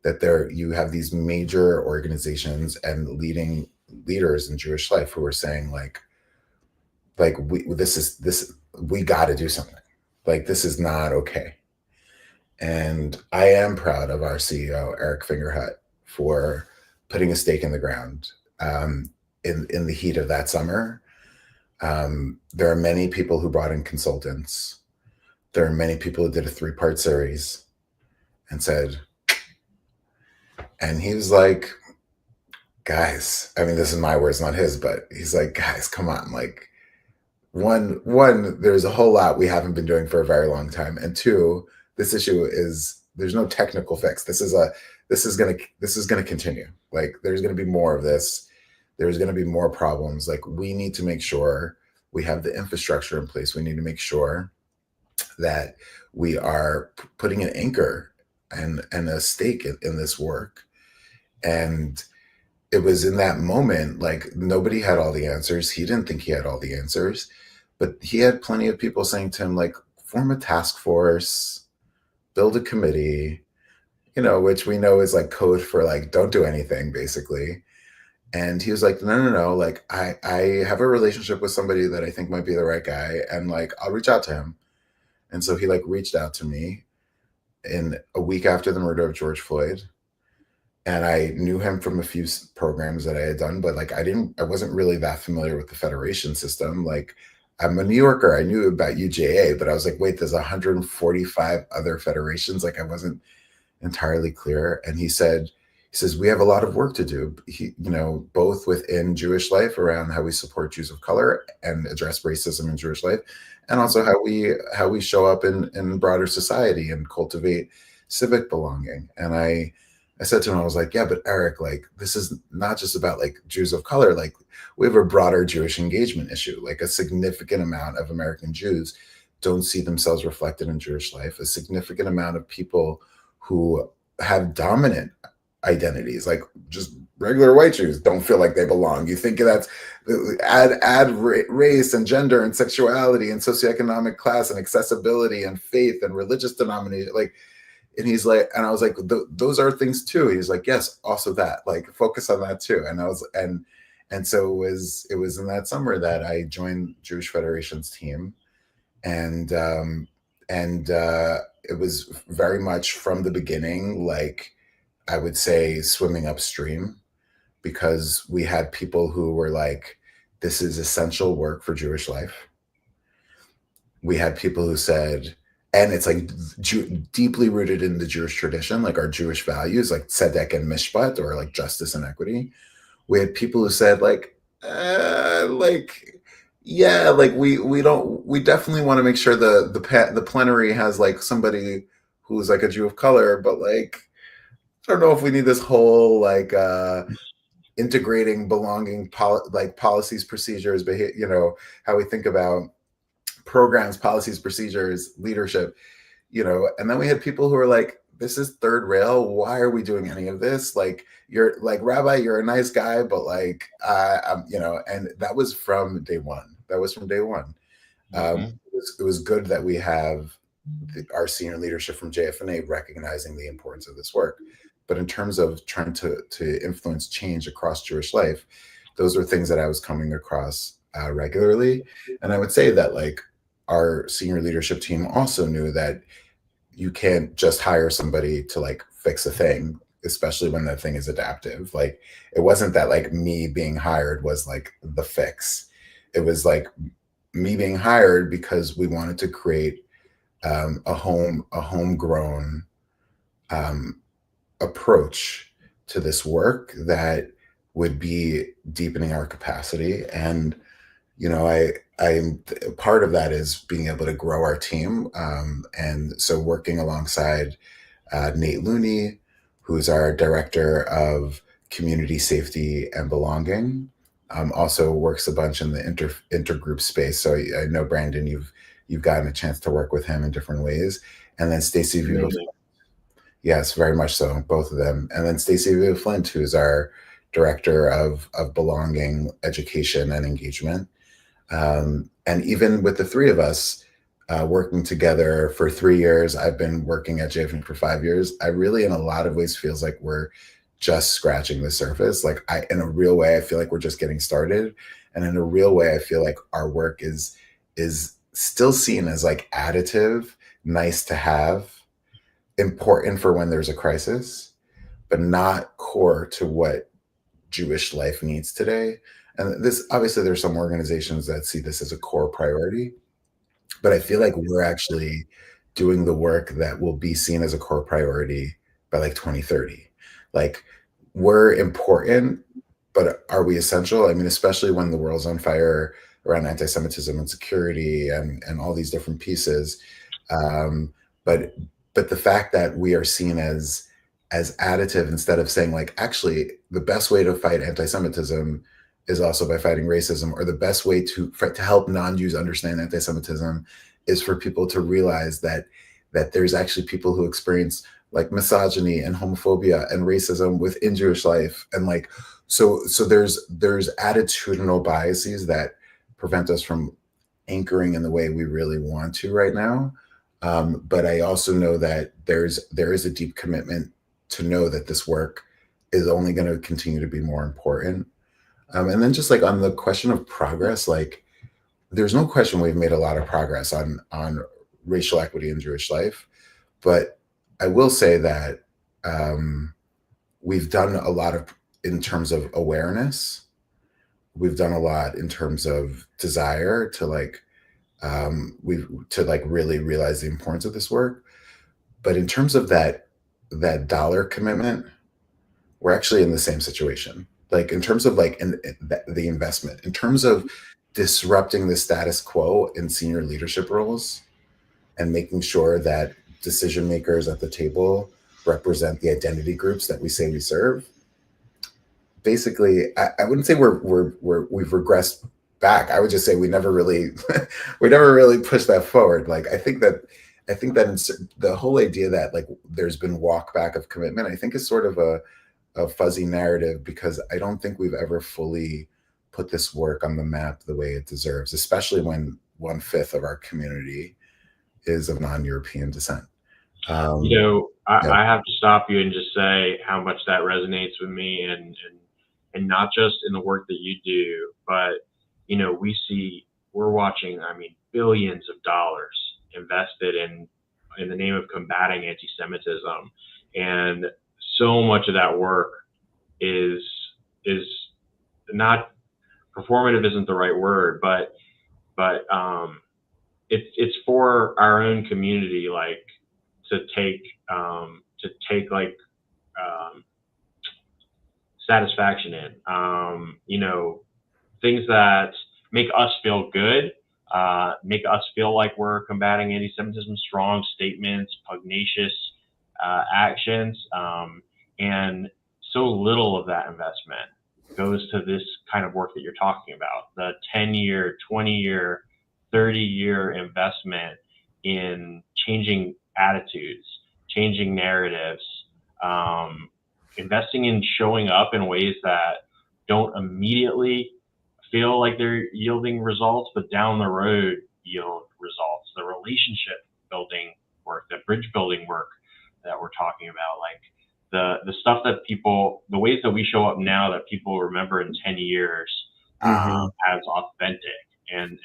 S2: there you have these major organizations and leading leaders in Jewish life who are saying we got to do something. Like, this is not okay. And I am proud of our CEO Eric Fingerhut for putting a stake in the ground in the heat of that summer. There are many people who brought in consultants. There are many people who did a 3-part series and said, and he was like, guys, I mean, this is my words, not his, but he's like, guys, come on. Like, one, there's a whole lot we haven't been doing for a very long time. And two, this issue is there's no technical fix. This is gonna continue. Like, there's gonna be more of this. There's gonna be more problems. Like, we need to make sure we have the infrastructure in place. We need to make sure that we are putting an anchor and a stake in this work. And it was in that moment, like, nobody had all the answers. He didn't think he had all the answers, but he had plenty of people saying to him, like, form a task force, build a committee, which we know is like code for like, don't do anything, basically. And he was like, no, like, I have a relationship with somebody that I think might be the right guy, and like, I'll reach out to him. And so he like reached out to me in a week after the murder of George Floyd. And I knew him from a few programs that I had done, but like, I wasn't really that familiar with the federation system. Like, I'm a New Yorker. I knew about UJA, but I was like, wait, there's 145 other federations. Like, I wasn't entirely clear. And he says, we have a lot of work to do, both within Jewish life around how we support Jews of color and address racism in Jewish life, and also how we show up in broader society and cultivate civic belonging. And I said to him, I was like, yeah, but Eric, like, this is not just about like Jews of color. Like, we have a broader Jewish engagement issue. Like, a significant amount of American Jews don't see themselves reflected in Jewish life. A significant amount of people who have dominant identities, like just regular white Jews, don't feel like they belong. You think that's add race and gender and sexuality and socioeconomic class and accessibility and faith and religious denomination, like. And he's like, and I was like, those are things too. He's like, yes, also that, like, focus on that too. And I was, and so it was in that summer that I joined Jewish Federation's team. And it was very much from the beginning, like, I would say, swimming upstream, because we had people who were like, this is essential work for Jewish life. We had people who said, and it's like deeply rooted in the Jewish tradition, like our Jewish values, like tzedek and mishpat, or like justice and equity. We had people who said, like, yeah, like, we definitely want to make sure the plenary has like somebody who's like a Jew of color, but like, I don't know if we need this whole like integrating belonging policies, procedures, how we think about programs, policies, procedures, leadership, and then we had people who were like, this is third rail. Why are we doing any of this? Like, you're like, Rabbi, you're a nice guy, but like, and that was from day one.
S1: Mm-hmm.
S2: It was good that we have our senior leadership from JFNA recognizing the importance of this work. But in terms of trying to influence change across Jewish life, those are things that I was coming across regularly. And I would say that, like, our senior leadership team also knew that you can't just hire somebody to like fix a thing, especially when that thing is adaptive. Like it wasn't that like me being hired was like the fix. It was like me being hired because we wanted to create a homegrown approach to this work that would be deepening our capacity. And I'm part of that is being able to grow our team, and so working alongside Nate Looney, who's our director of community safety and belonging, also works a bunch in the intergroup space. So I know Brandon, you've gotten a chance to work with him in different ways, and then Stacy Viva. Yes, very much so, both of them. And then Stacy Viva Flint, who's our director of belonging, education, and engagement. And even with the three of us working together for 3 years, I've been working at JFNA for 5 years. I really, in a lot of ways, feels like we're just scratching the surface. Like in a real way, I feel like we're just getting started. And in a real way, I feel like our work is still seen as like additive, nice to have, important for when there's a crisis, but not core to what Jewish life needs today. And this, obviously, there's some organizations that see this as a core priority, but I feel like we're actually doing the work that will be seen as a core priority by like 2030. Like we're important, but are we essential? I mean, especially when the world's on fire around anti-Semitism and security and all these different pieces. But the fact that we are seen as additive instead of saying like, actually, the best way to fight anti-Semitism is also by fighting racism, or the best way to help non-Jews understand anti-Semitism is for people to realize that there's actually people who experience like misogyny and homophobia and racism within Jewish life. And like, so there's attitudinal biases that prevent us from anchoring in the way we really want to right now. But I also know that there is a deep commitment to know that this work is only going to continue to be more important. And then just like on the question of progress, like there's no question we've made a lot of progress on racial equity in Jewish life. But I will say that we've done a lot in terms of awareness. We've done a lot in terms of desire to really realize the importance of this work. But in terms of that dollar commitment, we're actually in the same situation. Like in terms of like the investment, in terms of disrupting the status quo in senior leadership roles and making sure that decision makers at the table represent the identity groups that we say we serve. Basically, I wouldn't say we've regressed back. I would just say we never really pushed that forward. Like I think that the whole idea that like there's been walk back of commitment, I think is sort of a fuzzy narrative, because I don't think we've ever fully put this work on the map the way it deserves, especially when 1/5 of our community is of non-European descent.
S1: I have to stop you and just say how much that resonates with me, and not just in the work that you do, but we're watching, billions of dollars invested in the name of combating anti-Semitism, and so much of that work is not performative, isn't the right word, but it's for our own community, like to take satisfaction in, things that make us feel good, make us feel like we're combating anti-Semitism, strong statements, pugnacious actions, and so little of that investment goes to this kind of work that you're talking about, the 10-year, 20-year, 30-year investment in changing attitudes, changing narratives, investing in showing up in ways that don't immediately feel like they're yielding results, but down the road yield results. The relationship building work, the bridge building work that we're talking about, like the stuff that the ways that we show up now that people remember in 10 years as authentic and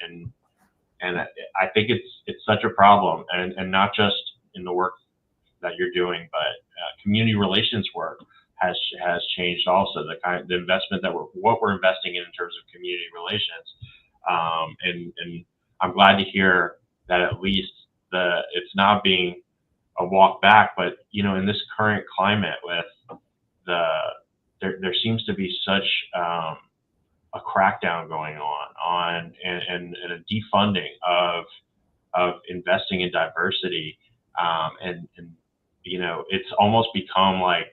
S1: And I think it's such a problem, and not just in the work that you're doing, but community relations work has changed also. The investment that what we're investing in terms of community relations, and I'm glad to hear that at least it's not being a walk back, but in this current climate with there seems to be such a crackdown going on and a defunding of investing in diversity, and it's almost become like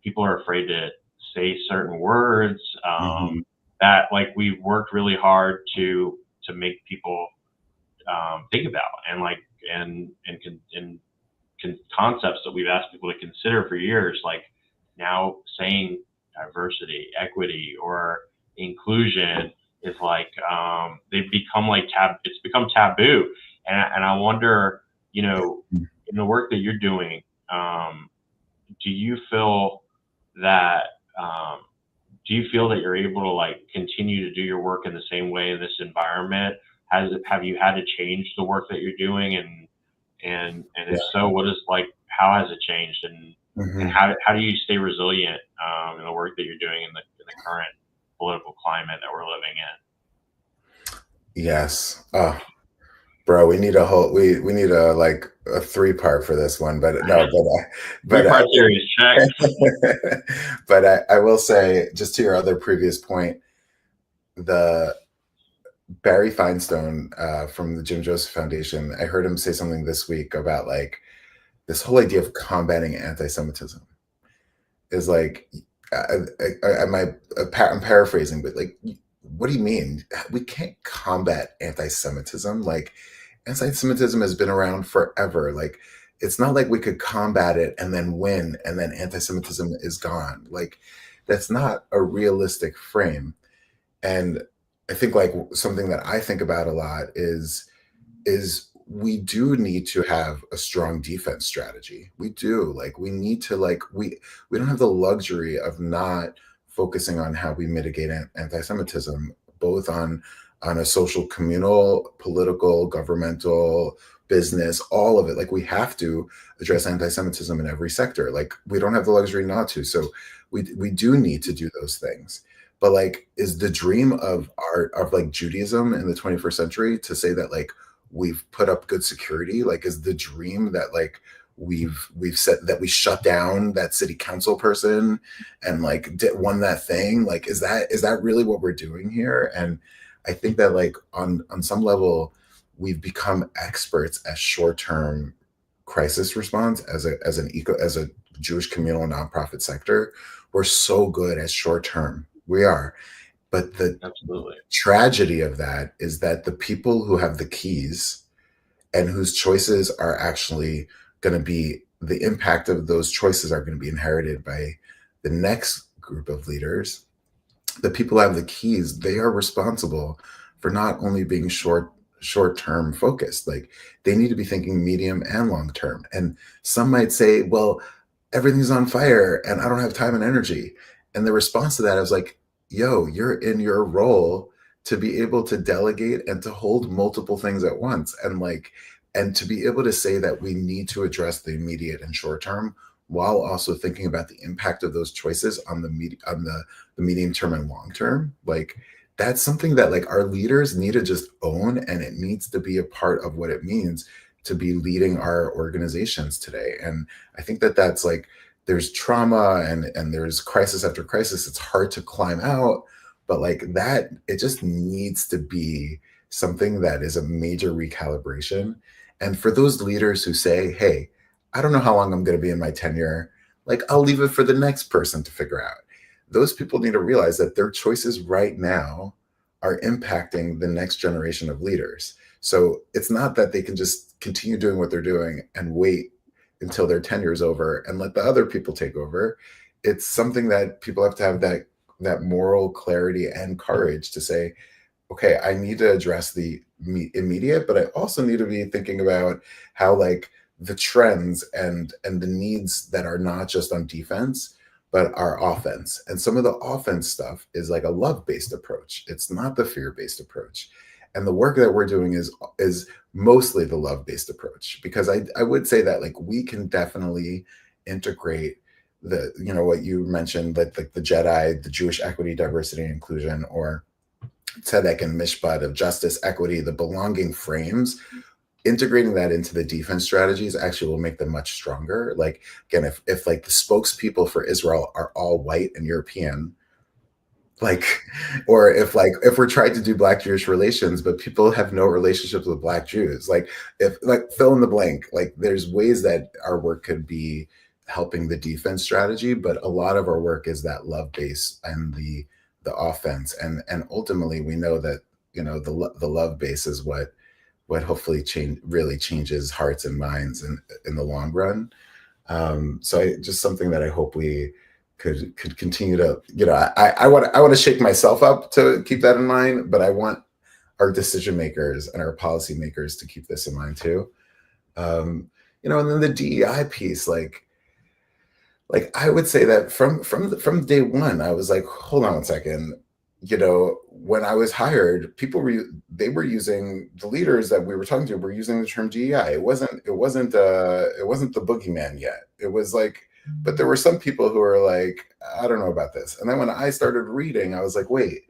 S1: people are afraid to say certain words,
S2: Mhm.
S1: that like we've worked really hard to make people think about, and like and concepts that we've asked people to consider for years, like now saying diversity, equity, or inclusion is like they've become like it's become taboo, and I wonder, in the work that you're doing, do you feel that um, you're able to like continue to do your work in the same way in this environment? Have you had to change the work that you're doing, and if so, what is like how has it changed, and
S2: Mhm.
S1: how do you stay resilient in the work that you're doing in the current political climate that we're living in?
S2: Yes. Oh, bro, we need a whole we need a like a three-part for this one, but no,
S1: Three
S2: but
S1: part series, check.
S2: but I will say, just to your other previous point, the Barry Feinstein from the Jim Joseph Foundation, I heard him say something this week about like this whole idea of combating anti-Semitism is like, I'm paraphrasing, but like, what do you mean? We can't combat anti-Semitism. Like, anti-Semitism has been around forever. Like, it's not like we could combat it and then win, and then anti-Semitism is gone. Like, that's not a realistic frame. And I think like something that I think about a lot is we do need to have a strong defense strategy. We do. Like we need to like we don't have the luxury of not focusing on how we mitigate anti-Semitism, both on a social, communal, political, governmental, business, all of it. Like we have to address anti-Semitism in every sector. Like we don't have the luxury not to. So we do need to do those things. But like, is the dream of art of like Judaism in the 21st century to say that like we've put up good security? Like, is the dream that like we've said that we shut down that city council person and like won that thing? Like, is that really what we're doing here? And I think that like on some level we've become experts at short-term crisis response as a Jewish communal nonprofit sector. We're so good at short-term. We are. But the
S1: Absolutely.
S2: tragedy of that is that the people who have the keys and whose choices are actually going to be the impact of those choices are going to be inherited by the next group of leaders. The people who have the keys, they are responsible for not only being short-term focused, like they need to be thinking medium and long term. And some might say, well, everything's on fire and I don't have time and energy. And the response to that is like, yo, you're in your role to be able to delegate and to hold multiple things at once. And to be able to say that we need to address the immediate and short term while also thinking about the impact of those choices on the medium term and long term. Like that's something that like our leaders need to just own, and it needs to be a part of what it means to be leading our organizations today. And I think that that's like there's trauma and there's crisis after crisis. It's hard to climb out, but like that, it just needs to be something that is a major recalibration. And for those leaders who say, hey, I don't know how long I'm going to be in my tenure, like I'll leave it for the next person to figure out. Those people need to realize that their choices right now are impacting the next generation of leaders. So it's not that they can just continue doing what they're doing and wait until their tenure is over and let the other people take over. It's something that people have to have that moral clarity and courage to say, okay, I need to address the immediate, but I also need to be thinking about how like the trends and the needs that are not just on defense, but our offense. And some of the offense stuff is like a love-based approach. It's not the fear-based approach. And the work that we're doing is mostly the love-based approach, because I would say that like we can definitely integrate the, you know, what you mentioned, like the JEDI, the Jewish equity, diversity, and inclusion, or tzedek and mishpat of justice, equity, the belonging frames. Integrating that into the defense strategies actually will make them much stronger. Like again, if like the spokespeople for Israel are all white and European, like, or if we're trying to do Black Jewish relations but people have no relationships with Black Jews, like if like fill in the blank, like there's ways that our work could be helping the defense strategy, but a lot of our work is that love base and the offense, and ultimately we know that, you know, the love base is what hopefully really changes hearts and minds in the long run. So just something that I hope we could continue to, you know, I want to shake myself up to keep that in mind, but I want our decision makers and our policy makers to keep this in mind too. You know, and then the DEI piece, like I would say that from day one, I was like, hold on a second. You know, when I was hired, they were using, the leaders that we were talking to were using the term DEI. It wasn't the boogeyman yet. It was like, but there were some people who were like, I don't know about this. And then when I started reading, I was like, wait,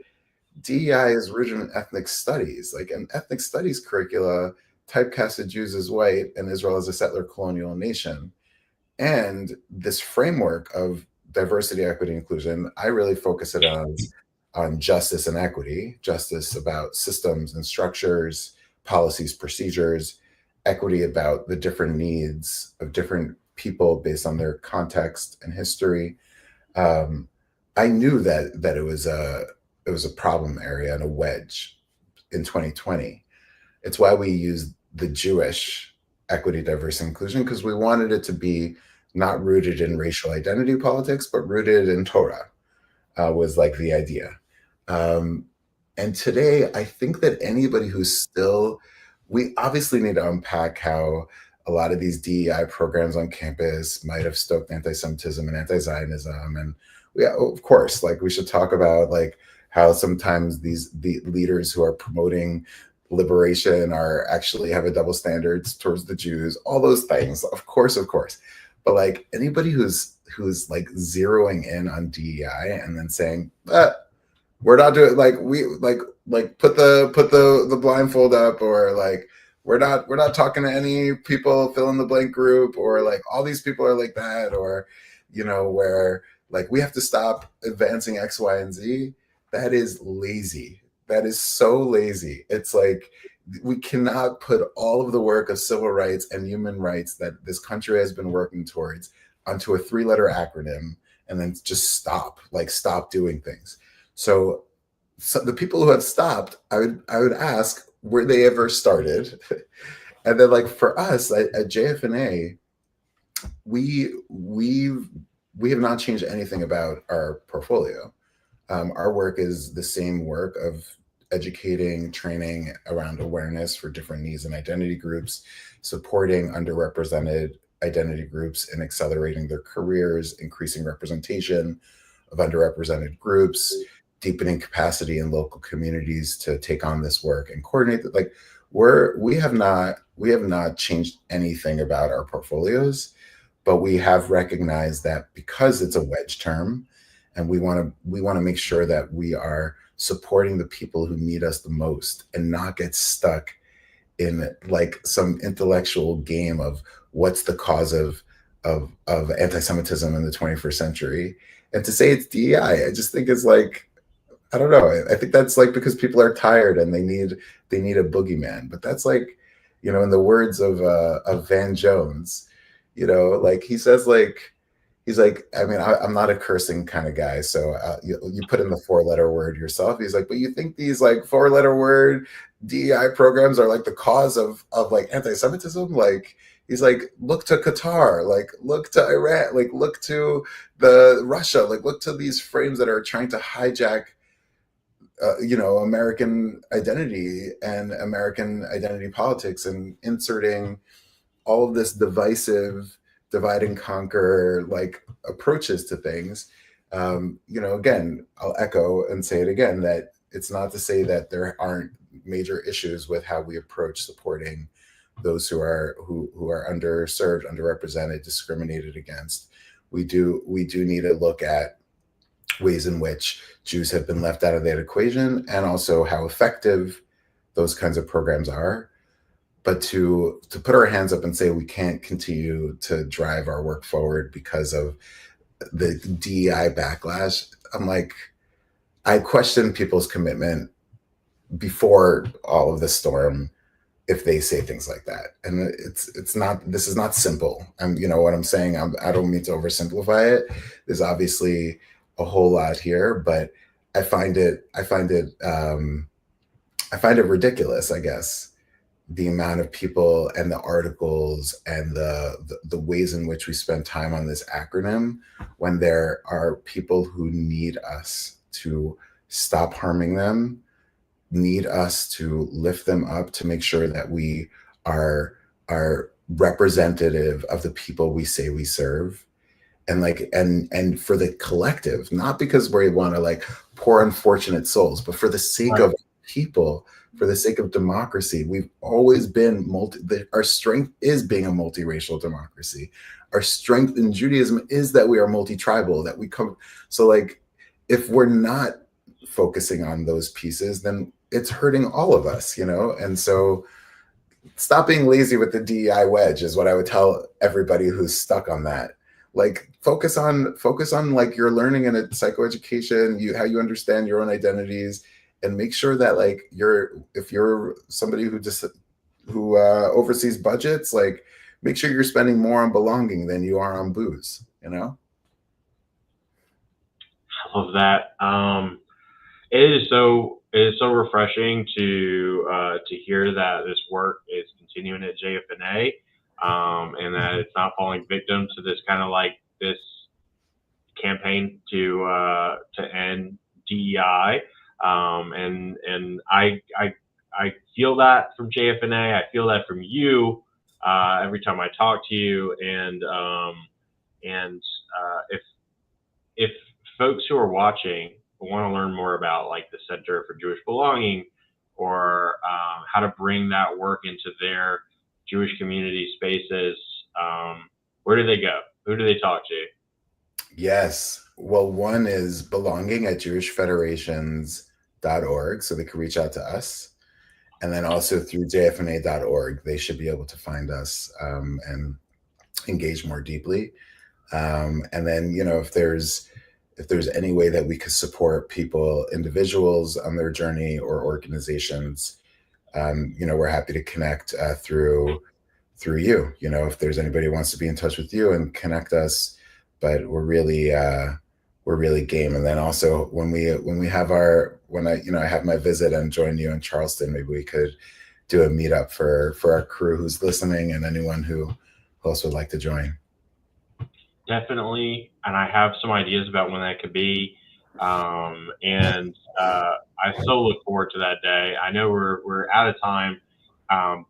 S2: DEI is rooted in ethnic studies. Like an ethnic studies curricula typecasted Jews as white and Israel as a settler colonial nation. And this framework of diversity, equity, inclusion, I really focus it on justice and equity. Justice about systems and structures, policies, procedures; equity about the different needs of different people based on their context and history. I knew that it was a problem area and a wedge in 2020. It's why we used the Jewish equity, diversity, inclusion, because we wanted it to be not rooted in racial identity politics, but rooted in Torah, was like the idea. And today, I think that anybody who's we obviously need to unpack how a lot of these DEI programs on campus might have stoked anti-Semitism and anti-Zionism. And yeah, of course, like we should talk about like how sometimes the leaders who are promoting liberation are actually have a double standards towards the Jews, all those things, of course. But like anybody who's like zeroing in on DEI and then saying, we're not doing, like we put the blindfold up, or like we're not talking to any people fill in the blank group, or like all these people are like that, or you know, where like we have to stop advancing X, Y, and Z. That is lazy. That is so lazy. It's like we cannot put all of the work of civil rights and human rights that this country has been working towards onto a 3-letter acronym and then just stop doing things. So the people who have stopped, I would ask, were they ever started? And then like for us at JFNA, we have not changed anything about our portfolio. Our work is the same work of educating, training around awareness for different needs and identity groups, supporting underrepresented identity groups and accelerating their careers, increasing representation of underrepresented groups, deepening capacity in local communities to take on this work and coordinate that. Like we have not changed anything about our portfolios, but we have recognized that because it's a wedge term, and we want to make sure that we are supporting the people who need us the most and not get stuck in like some intellectual game of what's the cause of anti-Semitism in the 21st century. And to say it's DEI, I just think it's like, I don't know. I think that's like because people are tired and they need a boogeyman. But that's like, you know, in the words of Van Jones, you know, like he says, like, he's like, I mean, I'm not a cursing kind of guy, so you put in the 4-letter word yourself. He's like, but you think these like 4-letter word DEI programs are like the cause of like anti-Semitism? Like, he's like, look to Qatar, like look to Iran, like look to the Russia, like look to these frames that are trying to hijack, you know, American identity and American identity politics, and inserting all of this divisive divide and conquer like approaches to things. You know, again, I'll echo and say it again, that it's not to say that there aren't major issues with how we approach supporting those who are underserved, underrepresented, discriminated against. We do need to look at ways in which Jews have been left out of that equation, and also how effective those kinds of programs are. But to put our hands up and say we can't continue to drive our work forward because of the DEI backlash, I'm like, I question people's commitment before all of the storm if they say things like that. And it's not, this is not simple. And you know what I'm saying? I don't mean to oversimplify it. There's obviously a whole lot here, but I find it ridiculous, I guess, the amount of people and the articles and the ways in which we spend time on this acronym, when there are people who need us to stop harming them, need us to lift them up, to make sure that we are representative of the people we say we serve, and like and for the collective, not because we want to like poor unfortunate souls, but for the sake
S1: Right.
S2: of people, for the sake of democracy. We've always been our strength is being a multiracial democracy. Our strength in Judaism is that we are multi-tribal, that we come. So like, if we're not focusing on those pieces, then it's hurting all of us, you know? And so stop being lazy with the DEI wedge is what I would tell everybody who's stuck on that. Like focus on like your learning in a psychoeducation, how you understand your own identities, and make sure that like if you're somebody who oversees budgets, like make sure you're spending more on belonging than you are on booze, you know?
S1: I love that. It is so refreshing to hear that this work is continuing at JFNA, and that it's not falling victim to this kind of like this campaign to end DEI. And I feel that from JFNA. I feel that from you every time I talk to you. And if folks who are watching want to learn more about like the Center for Jewish Belonging, or how to bring that work into their Jewish community spaces, where do they go? Who do they talk to?
S2: Yes. Well, one is belonging at jewishfederations.org, so they can reach out to us. And then also through jfna.org, they should be able to find us and engage more deeply. And then, you know, if there's any way that we could support people, individuals on their journey, or organizations, you know, we're happy to connect through you. You know, if there's anybody who wants to be in touch with you and connect us, but we're really game. And then also when I have my visit and join you in Charleston, maybe we could do a meetup for our crew who's listening, and anyone who else would like to join.
S1: Definitely, and I have some ideas about when that could be, and I so look forward to that day. I know we're out of time,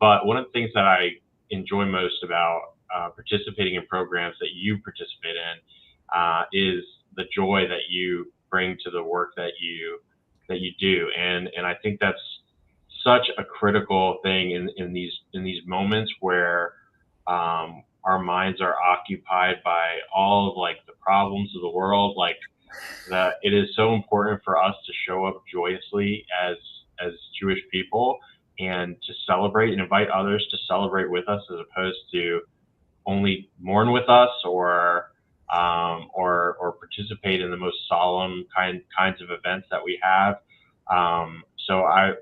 S1: but one of the things that I enjoy most about participating in programs that you participate in is the joy that you bring to the work that you do, and I think that's such a critical thing in these moments where our minds are occupied by all of like the problems of the world. Like that, it is so important for us to show up joyously as Jewish people, and to celebrate and invite others to celebrate with us, as opposed to only mourn with us, or participate in the most solemn kinds of events that we have. So I'm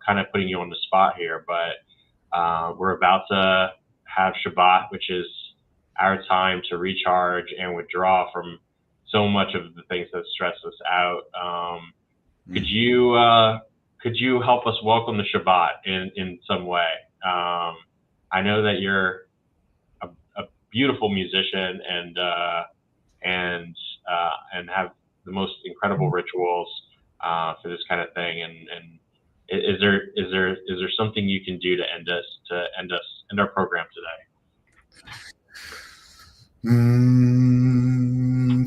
S1: kind of putting you on the spot here, but we're about to have Shabbat, which is our time to recharge and withdraw from so much of the things that stress us out. Could you help us welcome the Shabbat in some way? I know that you're a beautiful musician, and have the most incredible rituals for this kind of thing. And is there something you can do to end our program today?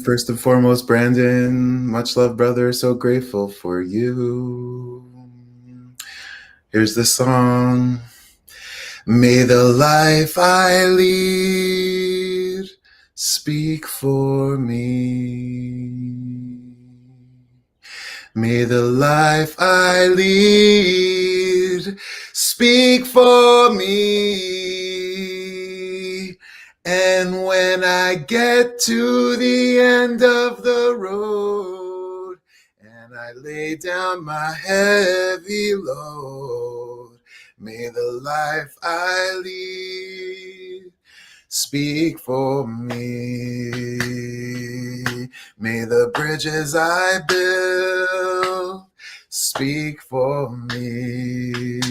S2: First and foremost, Brandon, much love, brother. So grateful for you. Here's the song. May the life I lead speak for me. May the life I lead speak for me. And when I get to the end of the road and I lay down my heavy load, may the life I lead speak for me. May the bridges I build speak for me.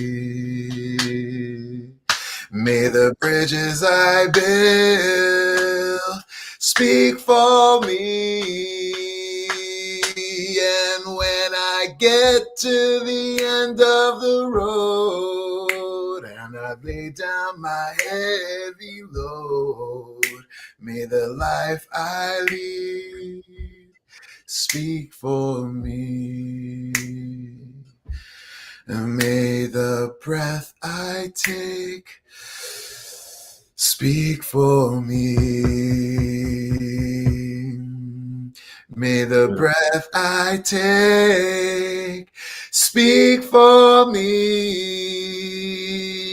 S2: May the bridges I build speak for me. And when I get to the end of the road and I lay down my heavy load, may the life I lead speak for me. And may the breath I take speak for me. May the breath I take speak for me.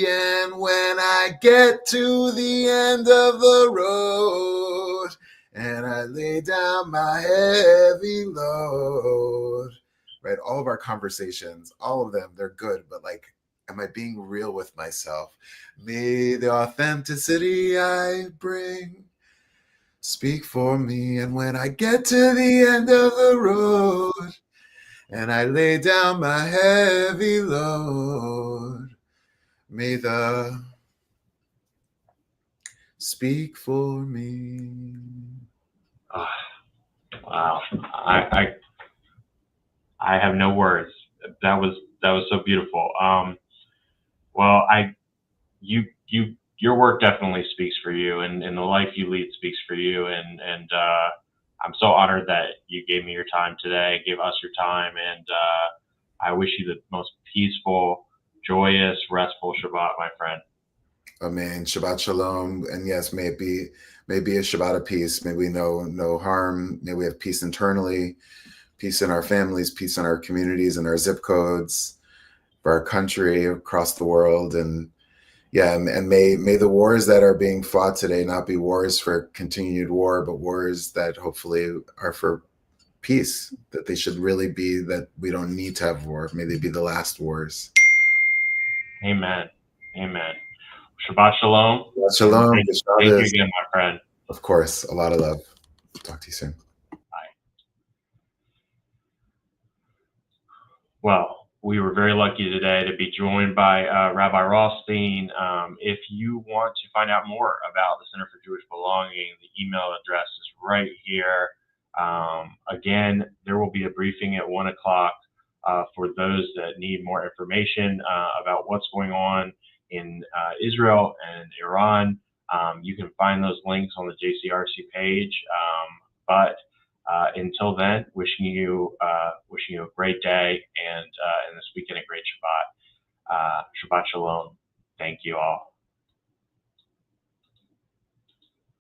S2: And when I get to the end of the road and I lay down my heavy load, right? All of our conversations, all of them, they're good, but like, am I being real with myself? May the authenticity I bring speak for me. And when I get to the end of the road and I lay down my heavy load, may the speak for me.
S1: Wow. I have no words. That was so beautiful. Well, your work definitely speaks for you, and the life you lead speaks for you, and I'm so honored that you gave me your time today, gave us your time, and I wish you the most peaceful, joyous, restful Shabbat, my friend.
S2: Amen. Shabbat shalom, and yes, may it be a Shabbat of peace. May we know no harm. May we have peace internally, peace in our families, peace in our communities and our zip codes, for our country, across the world. And yeah, and may the wars that are being fought today not be wars for continued war, but wars that hopefully are for peace, that they should really be, that we don't need to have war. May they be the last wars.
S1: Amen. Amen. Shabbat shalom.
S2: Shabbat shalom.
S1: Thank you again, my friend.
S2: Of course. A lot of love. Talk to you soon.
S1: Bye. Well, we were very lucky today to be joined by Rabbi Rothstein. If you want to find out more about the Center for Jewish Belonging, the email address is right here. Again, there will be a briefing at 1 o'clock for those that need more information about what's going on in Israel and Iran. You can find those links on the JCRC page. Until then, wishing you a great day and this weekend a great Shabbat. Shabbat shalom. Thank you all.